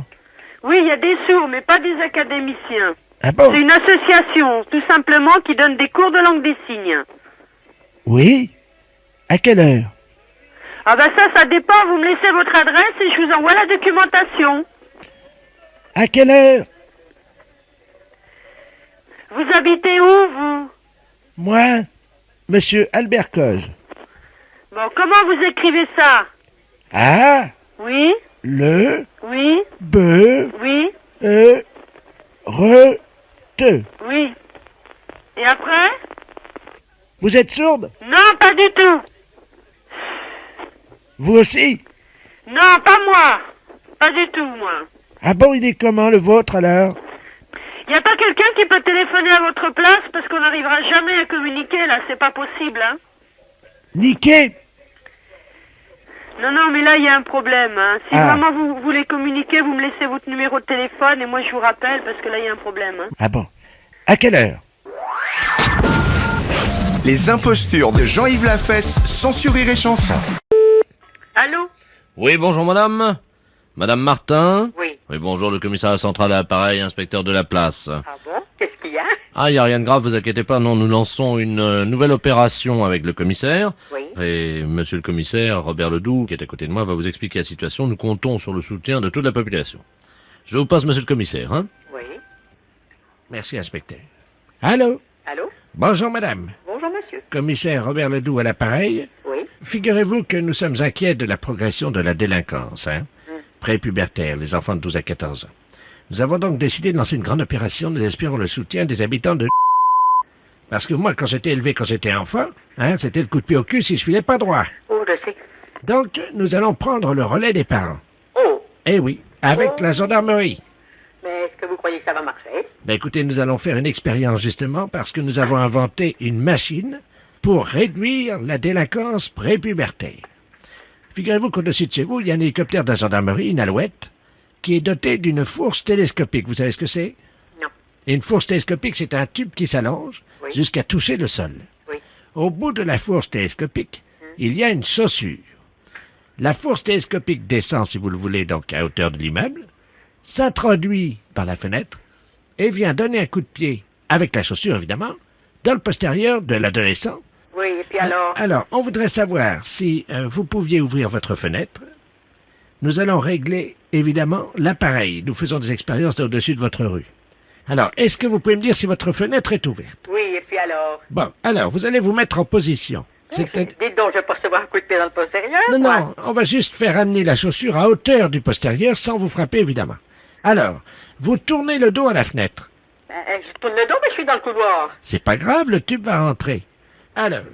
Oui, il y a des sourds, mais pas des académiciens. Ah bon? C'est une association, tout simplement, qui donne des cours de langue des signes. Oui? À quelle heure? Ah bah ça dépend. Vous me laissez votre adresse et je vous envoie la documentation. À quelle heure? Vous habitez où, vous? Moi, monsieur Albert Coge. Bon, comment vous écrivez ça? Ah? Oui? Le? Oui? B? Oui? Te. Oui. Et après? Vous êtes sourde? Non, pas du tout. Vous aussi? Non, pas moi. Pas du tout, moi. Ah bon, il est comment le vôtre alors? Y a pas quelqu'un qui peut téléphoner à votre place parce qu'on n'arrivera jamais à communiquer, là, c'est pas possible, hein? Niqué? Non, non, mais là, il y a un problème, hein. Si Ah. vraiment vous voulez communiquer, vous me laissez votre numéro de téléphone et moi je vous rappelle parce que là, il y a un problème, hein. Ah bon? À quelle heure? Les impostures de Jean-Yves Lafesse sont sur Rire et Chanson. Allô? Oui, bonjour madame. Madame Martin? Oui. Oui, bonjour, le commissariat central à l'appareil, inspecteur de la place. Ah bon? Qu'est-ce qu'il y a? Ah, il n'y a rien de grave, vous inquiétez pas, non, nous lançons une nouvelle opération avec le commissaire. Oui. Et monsieur le commissaire, Robert Ledoux, qui est à côté de moi, va vous expliquer la situation. Nous comptons sur le soutien de toute la population. Je vous passe monsieur le commissaire, hein? Oui. Merci, inspecteur. Allô? Bonjour, madame. Bonjour, monsieur. Commissaire Robert Ledoux à l'appareil. Oui. Figurez-vous que nous sommes inquiets de la progression de la délinquance, prépubertaire, les enfants de 12 à 14 ans. Nous avons donc décidé de lancer une grande opération. Nous espérons le soutien des habitants de... Parce que moi, quand j'étais enfant, c'était le coup de pied au cul si je filais pas droit. Oh, je sais. Donc, nous allons prendre le relais des parents. Oh. Eh oui, avec la gendarmerie. Mais est-ce que vous croyez que ça va marcher? Ben écoutez, nous allons faire une expérience justement parce que nous avons inventé une machine pour réduire la délinquance prépubertaire. Figurez-vous qu'au-dessus de chez vous, il y a un hélicoptère de la gendarmerie, une alouette, qui est doté d'une fourche télescopique. Vous savez ce que c'est? Non. Et une fourche télescopique, c'est un tube qui s'allonge jusqu'à toucher le sol. Oui. Au bout de la fourche télescopique, il y a une chaussure. La fourche télescopique descend, si vous le voulez, donc à hauteur de l'immeuble, s'introduit par la fenêtre et vient donner un coup de pied, avec la chaussure évidemment, dans le postérieur de l'adolescent. Oui, et puis alors? Alors, on voudrait savoir si vous pouviez ouvrir votre fenêtre. Nous allons régler, évidemment, l'appareil. Nous faisons des expériences au-dessus de votre rue. Alors, est-ce que vous pouvez me dire si votre fenêtre est ouverte? Oui, et puis alors? Bon, alors, vous allez vous mettre en position. Dites donc, je vais pas recevoir un coup de pied dans le postérieur. Non, moi. non, on va juste faire amener la chaussure à hauteur du postérieur sans vous frapper, évidemment. Alors, vous tournez le dos à la fenêtre. Je tourne le dos, mais je suis dans le couloir. C'est pas grave, le tube va rentrer. Alors,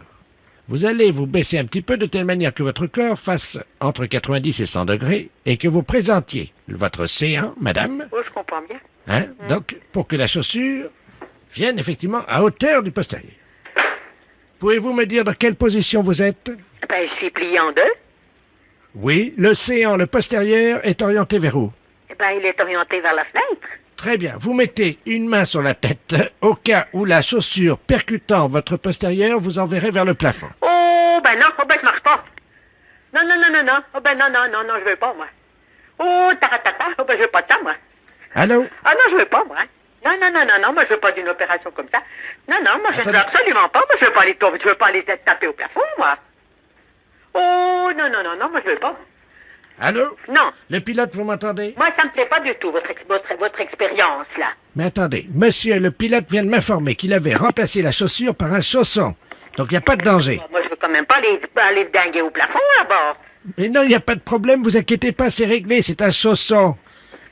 vous allez vous baisser un petit peu de telle manière que votre corps fasse entre 90 et 100 degrés et que vous présentiez votre séant, madame. Oh, je comprends bien. Donc, pour que la chaussure vienne effectivement à hauteur du postérieur. Pouvez-vous me dire dans quelle position vous êtes? Ben, je suis plié en deux. Oui, le séant, le postérieur, est orienté vers où? Eh ben, il est orienté vers la fenêtre. Très bien. Vous mettez une main sur la tête au cas où la chaussure percutant votre postérieur vous enverrait vers le plafond. Oh, ben non, je marche pas. Non. Oh, ben non, je veux pas, moi. Oh, taratata, oh, ben je veux pas de ça, moi. Allô? Ah non, je veux pas, moi. Non, moi je veux pas d'une opération comme ça. Non, moi je ne veux absolument pas. Moi je veux pas aller taper au plafond, moi. Oh, non, moi je veux pas. Allô? Non. Le pilote, vous m'entendez? Moi ça me plaît pas du tout, votre expérience, là. Mais attendez, monsieur, le pilote vient de m'informer qu'il avait remplacé la chaussure par un chausson. Donc il n'y a pas de danger. Moi je veux quand même pas aller dinguer au plafond, là-bas. Mais non, il n'y a pas de problème, vous inquiétez pas, c'est réglé, c'est un chausson.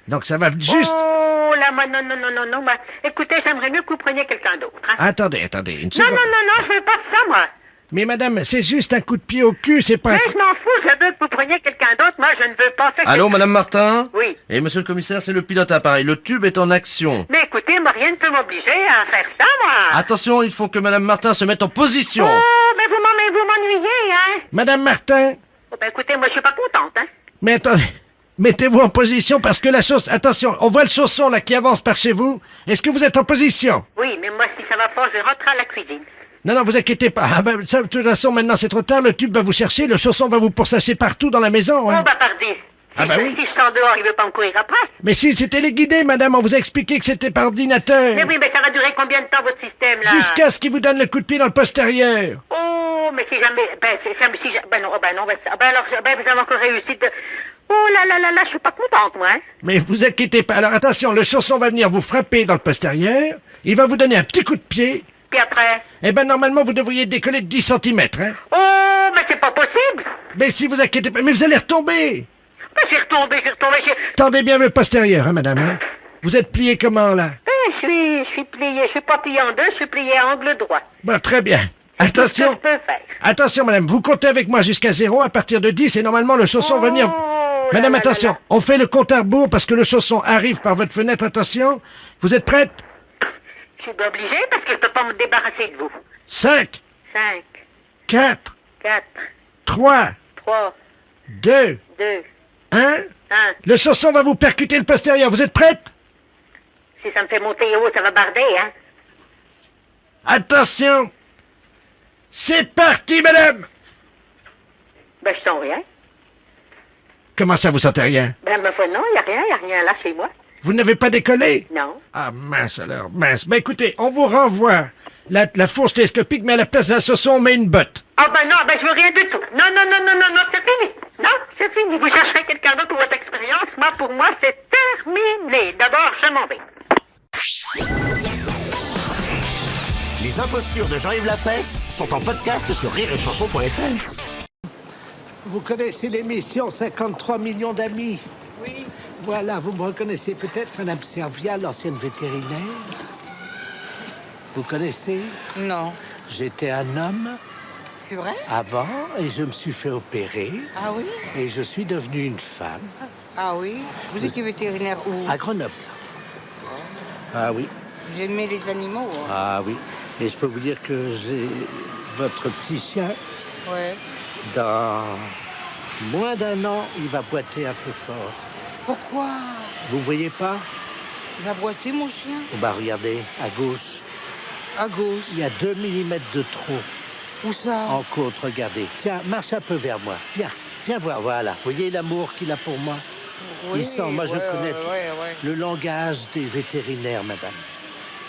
Donc ça va juste... Oh là, moi, non, moi. Écoutez, j'aimerais mieux que vous preniez quelqu'un d'autre. Attendez, une seconde. Non, je veux pas de ça, moi. Mais madame, c'est juste un coup de pied au cul, c'est pas... Mais je m'en fous, je veux que vous preniez quelqu'un d'autre, moi je ne veux pas faire... Allô, madame Martin? Oui. Et monsieur le commissaire, c'est le pilote à appareil. Le tube est en action. Mais écoutez, moi, rien ne peut m'obliger à faire ça, moi. Attention, il faut que madame Martin se mette en position. Oh, mais vous m'ennuyez, hein. Madame Martin? Oh, ben écoutez, moi je suis pas contente, hein. Mais attendez... Mettez-vous en position parce que la chose... Attention, on voit le chausson là qui avance par chez vous. Est-ce que vous êtes en position? Oui, mais moi si ça va pas, je rentre à la cuisine. Non, vous inquiétez pas. Ah ben, ça, de toute façon, maintenant c'est trop tard. Le tube va vous chercher, le chausson va vous pourchasser partout dans la maison. Hein. Oh, bah pardi. Ah bah oui. Si je sors dehors, il veut pas me courir après. Mais si, c'est téléguidé, madame. On vous a expliqué que c'était par ordinateur. Mais oui, mais ça va durer combien de temps votre système là? Jusqu'à ce qu'il vous donne le coup de pied dans le postérieur. Oh, mais si jamais... non, alors, vous avez encore réussi de... Oh là, je suis pas contente, moi. Hein? Mais vous inquiétez pas. Alors attention, le chausson va venir vous frapper dans le postérieur. Il va vous donner un petit coup de pied. Puis après? Eh ben normalement, vous devriez décoller de 10 cm, hein. Oh, mais c'est pas possible. Mais si vous inquiétez pas, mais vous allez retomber. Mais j'ai retombé. Tendez bien le postérieur, hein, madame. Hein? Vous êtes plié comment, là? Je suis plié. Je suis pas plié en deux, je suis plié à angle droit. Bon, très bien. Attention. Qu'est-ce que je peux faire? Attention, madame. Vous comptez avec moi jusqu'à 0 à partir de 10 et normalement le chausson va venir... Madame, attention. On fait le compte à rebours parce que le chausson arrive par votre fenêtre. Attention. Vous êtes prête? Je suis obligée parce que je peux pas me débarrasser de vous. 5. 5. 4. 4. 3. 3. 2. 2. 1. Le chausson va vous percuter le postérieur. Vous êtes prête? Si ça me fait monter haut, ça va barder, hein? Attention. C'est parti, madame. Ben, je sens rien. Comment ça, vous sentez rien? Ben, ma foi, non, y a rien là chez moi. Vous n'avez pas décollé? Non. Ah, mince alors, mince. Ben écoutez, on vous renvoie la fourche télescopique, mais à la place d'un chausson, on met une botte. Ah ben non, je veux rien du tout. Non, c'est fini. Non, c'est fini. Vous chercherez quelqu'un d'autre pour votre expérience. Moi, pour moi, c'est terminé. D'abord, je m'en vais. Les impostures de Jean-Yves Lafesse sont en podcast sur rireetchanson.fr. Vous connaissez l'émission 53 millions d'amis? Oui. Voilà, vous me reconnaissez peut-être, Madame Servia, l'ancienne vétérinaire? Vous connaissez? Non. J'étais un homme. C'est vrai? Avant, et je me suis fait opérer. Ah oui? Et je suis devenue une femme. Ah oui? Vous étiez vétérinaire où? À Grenoble. Ah oui. Vous aimez les animaux? Hein? Ah oui. Et je peux vous dire que j'ai votre petit chien. Ouais. Dans moins d'un an, il va boiter un peu fort. Pourquoi? Vous voyez pas? Il va boiter, mon chien? Bah regardez, à gauche. À gauche? Il y a 2 mm de trop. Où ça? En côte, regardez. Tiens, marche un peu vers moi. Viens voir, voilà. Vous voyez l'amour qu'il a pour moi? Oui, Il sent, moi je connais ouais. le langage des vétérinaires, madame.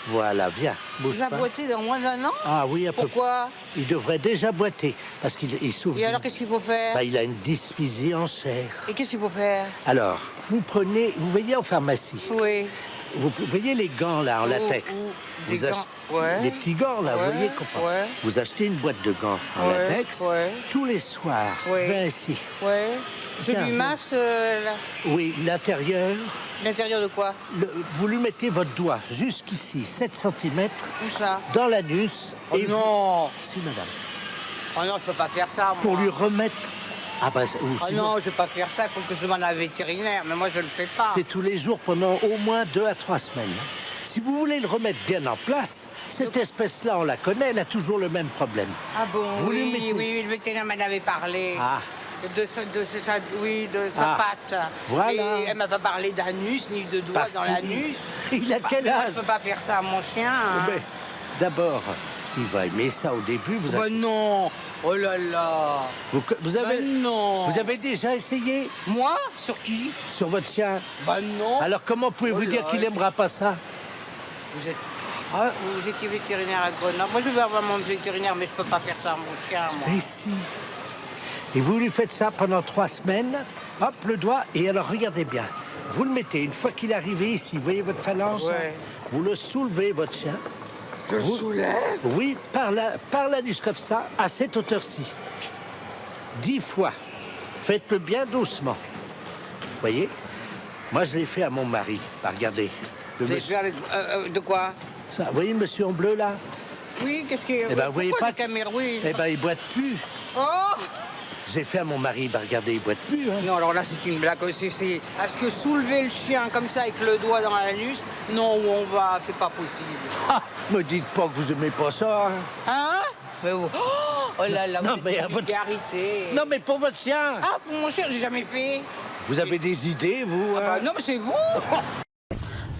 Voilà, viens, bouge Il va pas. boiter dans moins d'un an? Ah oui, un peu. Pourquoi? Il devrait déjà boiter, parce qu'il souffre. Et alors, qu'est-ce qu'il faut faire? Bah, il a une dysphysie en chair. Et qu'est-ce qu'il faut faire? Alors, vous prenez, vous voyez en pharmacie. Oui. Vous voyez les gants là en latex. Des Vous gants, ouais. Les petits gants là, Ouais, vous voyez comment. ouais. Vous achetez une boîte de gants en Ouais, latex. ouais. Tous les soirs. Ouais. Viens ici. Ouais. Je Tiens, lui masse Oui, l'intérieur. l'intérieur de quoi? Vous lui mettez votre doigt jusqu'ici, 7 cm. Où ça? Dans l'anus. Oh non! Si, madame. Oh non, je peux pas faire ça, moi. Pour lui remettre. Ah bah, Oh non, je vais pas faire ça, il faut que je demande à un vétérinaire, mais moi je le fais pas. C'est tous les jours pendant au moins 2 à 3 semaines. Si vous voulez le remettre bien en place, cette espèce-là, on la connaît, elle a toujours le même problème. Ah bon? Vous lui Oui, mettez- oui, le vétérinaire m'en avait parlé. Ah. De sa Ah. patte. Voilà. Et elle m'a pas parlé d'anus, ni de doigts Parce dans qu'il- l'anus. Il a quel Moi, âge? je peux pas faire ça à mon chien. Hein. Mais, d'abord, il va aimer ça au début. Vous, Bah non! Oh là là! vous avez, Bah non! vous avez déjà essayé? Moi? Sur qui? Sur votre chien? Bah non! Alors comment pouvez-vous Oh dire là. qu'il aimera pas ça? Vous êtes... Ah, vous étiez vétérinaire à Grenoble. Moi, je veux avoir mon vétérinaire, mais je peux pas faire ça à mon chien, moi. Mais si. Et vous lui faites ça pendant 3 semaines, hop, le doigt, et alors regardez bien. Vous le mettez, une fois qu'il est arrivé ici, vous voyez votre phalange? Ouais. Vous le soulevez, votre chien. Je le soulève? Oui, par l'anus comme ça, à cette hauteur-ci. 10 fois. Faites-le bien doucement. Vous voyez? Moi, je l'ai fait à mon mari. Bah, regardez. Le Vous avez monsieur- fait avec... de quoi? ça, vous voyez le monsieur en bleu, là? Oui, qu'est-ce qui est... Eh ben, vous voyez Pourquoi pas la caméra? Oui. Eh ben, il boite plus. Oh! J'ai fait à mon mari, bah regardez, il boite plus. Hein. Non, alors là, c'est une blague aussi. Est-ce que soulever le chien comme ça avec le doigt dans l'anus? Non, où on va, c'est pas possible. Ah, me dites pas que vous aimez pas ça. Hein. Hein? Mais oh, oh là là, Non, vous mais êtes à une votre- vulgarité. Non, mais pour votre chien. Ah, pour mon chien, j'ai jamais fait. Vous avez des idées, vous? Ah bah hein non, mais c'est vous.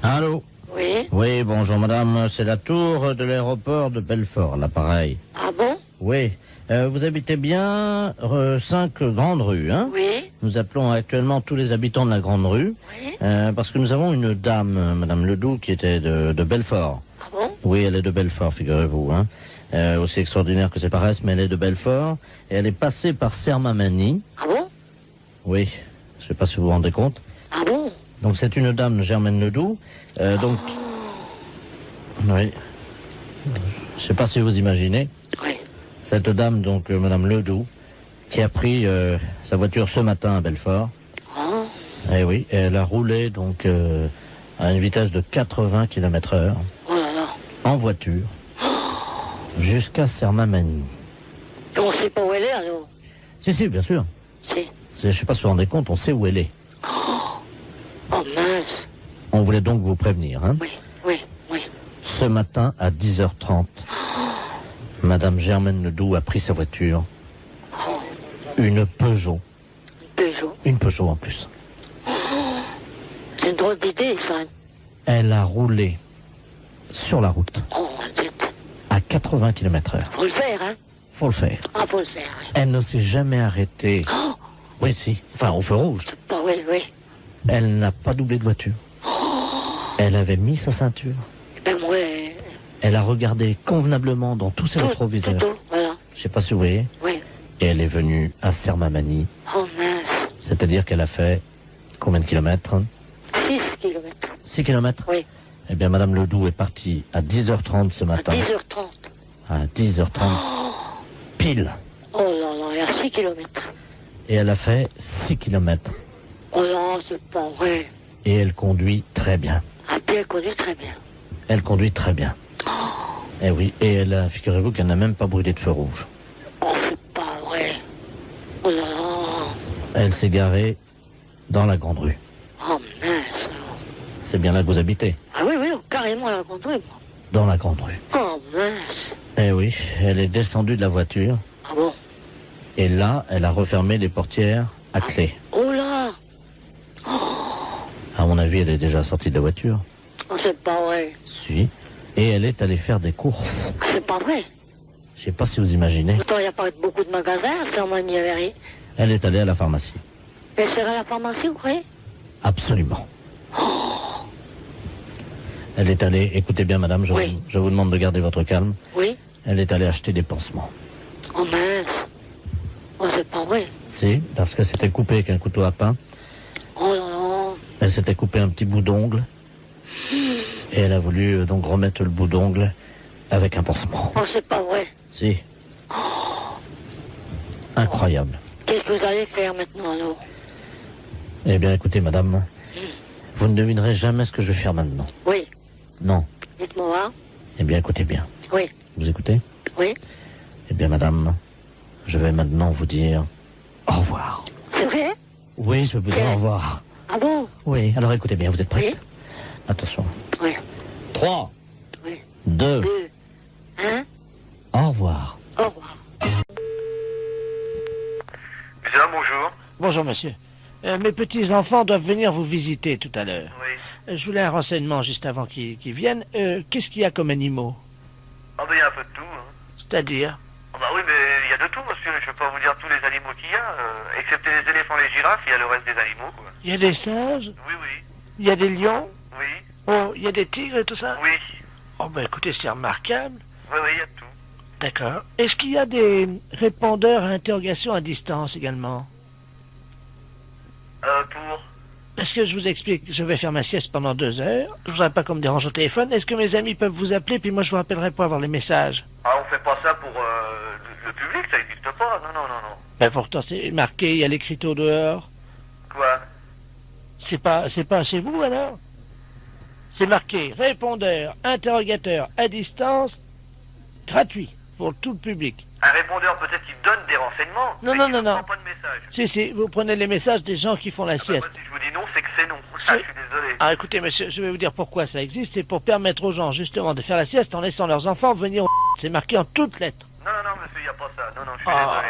Allô? Oui. Oui, bonjour madame, c'est la tour de l'aéroport de Belfort, l'appareil. Ah bon? Oui. Vous habitez bien 5 Grande Rue, hein? Oui. Nous appelons actuellement tous les habitants de la Grande Rue, Oui. parce que nous avons une dame, madame Ledoux, qui était de Belfort. Ah bon? Oui, elle est de Belfort, figurez-vous, hein. Aussi extraordinaire que ses paresses, mais elle est de Belfort, et elle est passée par Sermamani. Ah bon? Oui, je sais pas si vous vous rendez compte. Ah bon? Donc c'est une dame, Germaine Ledoux, donc... Oui. Je sais pas si vous imaginez. Oui. Cette dame, donc Madame Ledoux, qui a pris sa voiture ce matin à Belfort. Ah. Eh oui, et elle a roulé donc à une vitesse de 80 km/h Oh là là. en voiture jusqu'à Sermamani. On sait pas où elle est, alors? Si, bien sûr. Si. Je sais pas si vous vous rendez compte, on sait où elle est. Oh mince. On voulait donc vous prévenir, hein. Oui. Ce matin à 10h30, Madame Germaine Ledoux a pris sa voiture. Une Peugeot. Peugeot. Une Peugeot en plus. C'est une drôle d'idée, ça. Elle a roulé sur la route Oh, zut. à 80 km/h. Faut le faire, hein? Faut le faire. Ah, faut le faire, oui. Elle ne s'est jamais arrêtée. Oh, Oui, si. Enfin, au feu rouge. bah oui. Elle n'a pas doublé de voiture. Elle avait mis sa ceinture. Ben moi, Elle a regardé convenablement dans tous ses rétroviseurs. tout, voilà. Je sais pas si vous voyez. Oui. Et elle est venue à Sermamani. Oh mince. C'est-à-dire qu'elle a fait combien de kilomètres? 6 kilomètres. 6 kilomètres. Oui. Eh bien, Madame Ledoux est partie à 10h30 ce matin. À 10h30. à 10h30 pile. Oh là là, il y a 6 kilomètres. Et elle a fait 6 kilomètres. Oh là, c'est pas vrai. Et elle conduit très bien. Ah, puis elle conduit très bien. Elle conduit très bien. Eh oui, et elle a, figurez-vous qu'elle n'a même pas brûlé de feu rouge. Oh, c'est pas vrai. Oh là là. Elle s'est garée dans la grande rue. Oh mince. C'est bien là que vous habitez. Ah oui, oui, carrément à la grande rue. Dans la grande rue. Oh mince. Eh oui, elle est descendue de la voiture. Ah bon? Et là, elle a refermé les portières à clé. Oh là. À mon avis, elle est déjà sortie de la voiture. Oh, c'est pas vrai. Si. Et elle est allée faire des courses. Ah, c'est pas vrai. Je sais pas si vous imaginez. Pourtant, il n'y a pas beaucoup de magasins, c'est en Maniaverie. Elle est allée à la pharmacie. Elle sert à la pharmacie, vous croyez? Absolument. Elle est allée, écoutez bien madame, je vous demande de garder votre calme. Oui. Elle est allée acheter des pansements. Oh mince. Oh, c'est pas vrai. Si, parce qu'elle s'était coupée avec un couteau à pain. Oh là là. Elle s'était coupé un petit bout d'ongle. Et elle a voulu donc remettre le bout d'ongle avec un pansement. Oh, c'est pas vrai. Si. Incroyable. Qu'est-ce que vous allez faire maintenant alors? Eh bien écoutez madame, vous ne devinerez jamais ce que je vais faire maintenant. Oui. Non. Dites-moi. Eh bien écoutez bien. Oui. Vous écoutez? Oui. Eh bien madame, je vais maintenant vous dire au revoir. C'est vrai? Oui, je vais vous dire au revoir. Ah bon? Oui, alors écoutez bien, vous êtes prête? Oui. Attention. Oui. 3, Oui. 2, 1. au revoir. Au revoir. Bien, bonjour. Bonjour, monsieur. Mes petits-enfants doivent venir vous visiter tout à l'heure. Oui. Je voulais un renseignement juste avant qu'ils viennent. Qu'est-ce qu'il y a comme animaux? Ah ben il y a un peu de tout. Hein. C'est-à-dire? Ah bah oui, mais il y a de tout, monsieur. Je peux pas vous dire tous les animaux qu'il y a. Excepté les éléphants et les girafes, il y a le reste des animaux, quoi. Il y a des singes? Oui, oui. Il y a des lions? Oui. Oh, il y a des tigres et tout ça? Oui. Oh, ben écoutez, c'est remarquable. Oui, oui, il y a de tout. D'accord. Est-ce qu'il y a des répondeurs à interrogation à distance également? Pour... Parce que je vous explique, je vais faire ma sieste pendant 2 heures. Je voudrais pas qu'on me dérange au téléphone. Est-ce que mes amis peuvent vous appeler, puis moi je vous rappellerai pour avoir les messages? Ah, on fait pas ça pour le public, ça n'existe pas. Non, non, non, non. Ben pourtant c'est marqué, il y a l'écriteau dehors. Quoi? C'est pas chez vous alors? C'est marqué répondeur, interrogateur à distance, gratuit pour tout le public. Un répondeur peut-être qui donne des renseignements. Non, mais non, qui non, ne non. prend pas de message. Si, vous prenez les messages des gens qui font la sieste. Moi, si je vous dis non, c'est que c'est non. Ah, je suis désolé. Ah, écoutez, monsieur, je vais vous dire pourquoi ça existe. C'est pour permettre aux gens, justement, de faire la sieste en laissant leurs enfants venir au... C'est marqué en toutes lettres. Non, non, non, monsieur, il n'y a pas ça. Non, non, je suis désolé.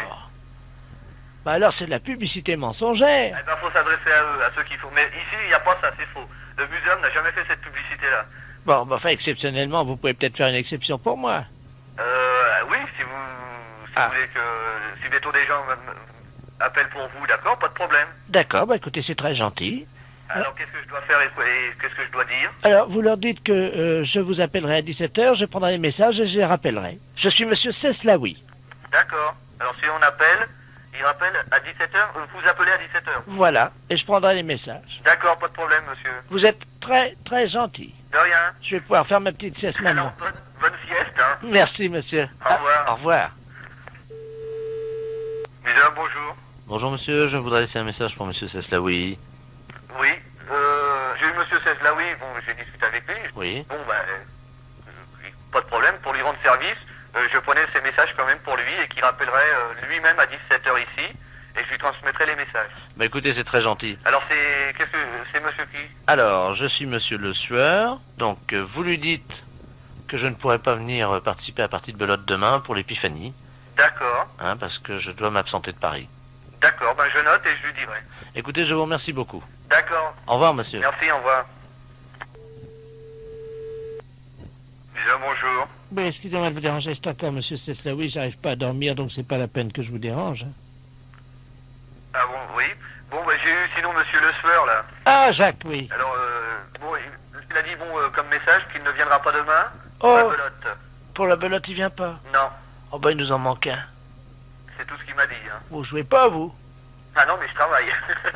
Bah alors, c'est de la publicité mensongère. Eh ben, faut s'adresser à eux, à ceux qui font. Mais ici, il n'y a pas ça, c'est faux. Le muséum n'a jamais fait cette publicité-là. Bon, bah, enfin, exceptionnellement, vous pouvez peut-être faire une exception pour moi. Oui, si vous voulez que... Si bientôt des gens appellent pour vous, d'accord, pas de problème. D'accord, bah écoutez, c'est très gentil. Alors, qu'est-ce que je dois faire et qu'est-ce que je dois dire? Alors, vous leur dites que je vous appellerai à 17h, je prendrai les messages et je les rappellerai. Je suis monsieur Seslaoui. D'accord. Alors, si on appelle, il rappelle à 17h, vous appelez à 17h. Voilà, et je prendrai les messages. D'accord, pas de problème, monsieur. Vous êtes très, très gentil. De rien. Je vais pouvoir faire ma petite sieste maintenant. Bonne sieste, hein. Merci, monsieur. Au revoir. Au revoir. Mesdames, bonjour. Bonjour monsieur, je voudrais laisser un message pour monsieur Seslaoui. Oui, j'ai eu monsieur Seslaoui, bon, j'ai discuté avec lui. Oui. Bon, pas de problème, pour lui rendre service, je prenais ses messages quand même pour lui et qu'il rappellerait lui-même à 17h ici et je lui transmettrai les messages. Bah écoutez, c'est très gentil. Alors c'est monsieur qui? Alors, je suis monsieur Le Sueur, donc vous lui dites que je ne pourrai pas venir participer à la partie de belote demain pour l'épiphanie. D'accord. Hein, parce que je dois m'absenter de Paris. D'accord, je note et je lui dirai. Écoutez, je vous remercie beaucoup. D'accord. Au revoir, monsieur. Merci, au revoir. Bien, bonjour. Ben, excusez-moi de vous déranger, c'est encore monsieur Seslaoui, j'arrive pas à dormir, donc c'est pas la peine que je vous dérange. Ah bon, oui. Bon, j'ai eu sinon monsieur Le Sueur, là. Ah, Jacques, oui. Alors, il a dit, comme message, qu'il ne viendra pas demain pour la belote. Pour la belote, il vient pas? Non. Oh ben, il nous en manque un. C'est tout ce qu'il m'a dit, hein. Vous jouez pas, vous? Ah non, mais je travaille.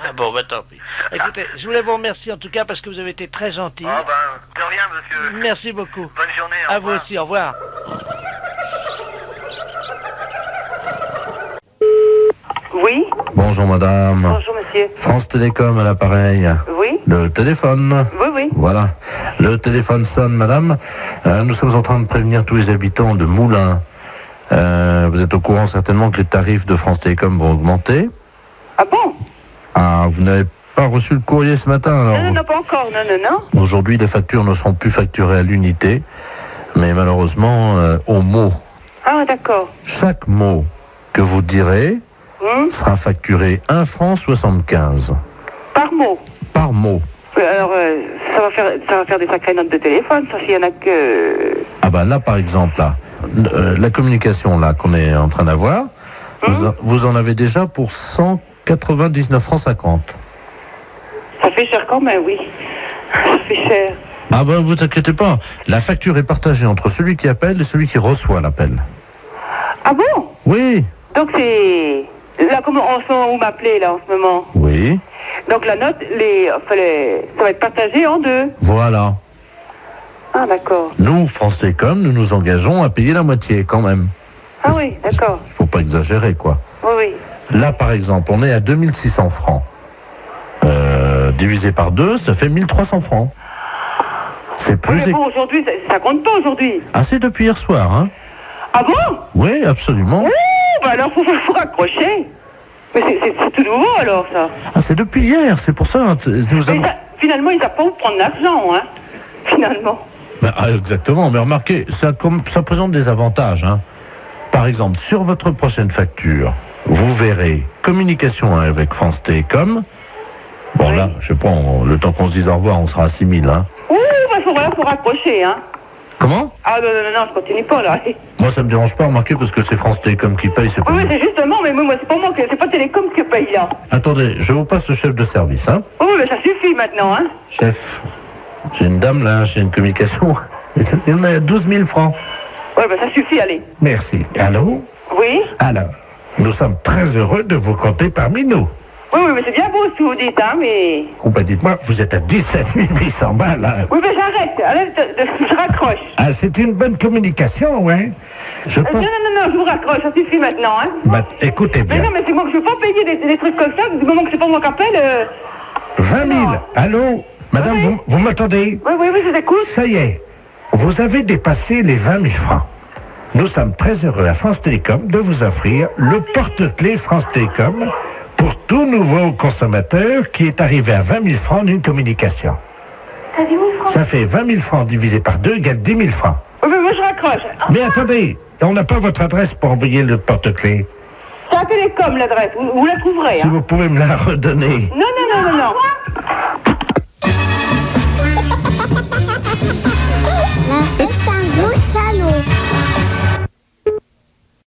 Ah bon, tant pis. Écoutez, je voulais vous remercier en tout cas parce que vous avez été très gentil. Ah de rien, monsieur. Merci beaucoup. Bonne journée, au À revoir. vous aussi, au revoir. Oui. Bonjour madame. Bonjour monsieur. France Télécom à l'appareil. Oui. Le téléphone. Oui, oui. Voilà. Le téléphone sonne madame. Nous sommes en train de prévenir tous les habitants de Moulins. Vous êtes au courant certainement que les tarifs de France Télécom vont augmenter. Ah bon? Ah, vous n'avez pas reçu le courrier ce matin alors? Non, pas encore, non. Aujourd'hui, les factures ne seront plus facturées à l'unité, mais malheureusement au mot. Ah, d'accord. Chaque mot que vous direz sera facturé 1,75 franc. Par mot? Par mot. Alors, ça va faire des sacrées notes de téléphone, ça, s'il y en a que... Ah bah là, par exemple, là, la communication là qu'on est en train d'avoir, vous en avez déjà pour 199 francs 50. Ça fait cher quand même, oui. Ça fait cher. Ah ben vous inquiétez pas, la facture est partagée entre celui qui appelle et celui qui reçoit l'appel. Ah bon? Oui. Donc c'est... Là, comment en ce moment vous m'appelez, là, en ce moment? Oui. Donc la note, ça va être partagé en deux. Voilà. Ah, d'accord. Nous, France Télécom, nous nous engageons à payer la moitié quand même. Ah oui, d'accord. Il faut pas exagérer, quoi. Oui, oui. Là, par exemple, on est à 2600 francs. Divisé par 2, ça fait 1300 francs. C'est plus... Oui, mais bon, aujourd'hui, ça compte pas aujourd'hui. Ah, c'est depuis hier soir, hein? Ah bon? Oui, absolument. Ouh, bah alors, faut raccrocher. Mais c'est tout nouveau, alors, ça. Ah, c'est depuis hier, c'est pour ça. Finalement, ils n'ont pas où prendre l'argent, hein? Finalement. Ben, exactement, mais remarquez, ça présente des avantages, hein. Par exemple, sur votre prochaine facture, vous verrez communication avec France Télécom. Bon, là, je sais pas, le temps qu'on se dise au revoir, on sera à 6000, hein. Ouh, bah, faut raccrocher, hein. Comment? Ah, non, je continue pas, là. Moi, ça me dérange pas, remarquez, parce que c'est France Télécom qui paye, c'est pas... Oui, c'est justement, mais moi, c'est pas Télécom qui paye, là. Attendez, je vous passe le chef de service, hein. Oui, mais ça suffit maintenant, hein. Chef, j'ai une dame, là, j'ai une communication. Il y en a 12 000 francs. Oui, ben ça suffit, allez. Merci. Allô? Oui? Alors, nous sommes très heureux de vous compter parmi nous. Oui, mais c'est bien beau ce que vous dites, hein, mais... Oh, ben dites-moi, vous êtes à 17 800 balles, hein. Oui, mais j'arrête, allez, je raccroche. Ah, c'est une bonne communication, ouais. Je pense... Non, je vous raccroche, ça suffit maintenant, hein. Bah, écoutez bien. Mais non, mais c'est moi que je ne veux pas payer des trucs comme ça, du moment que c'est pas moi qui appelle... 20 000, allô? Madame, oui. vous m'entendez? Oui, je vous écoute. Ça y est, vous avez dépassé les 20 000 francs. Nous sommes très heureux à France Télécom de vous offrir le porte-clés France Télécom pour tout nouveau consommateur qui est arrivé à 20 000 francs d'une communication. Ça fait 20 000 francs divisé par 2 égale 10 000 francs. Oui, mais moi je raccroche. Mais attendez, on n'a pas votre adresse pour envoyer le porte-clés. C'est à Télécom l'adresse, vous la trouverez. Si vous pouvez me la redonner. Non.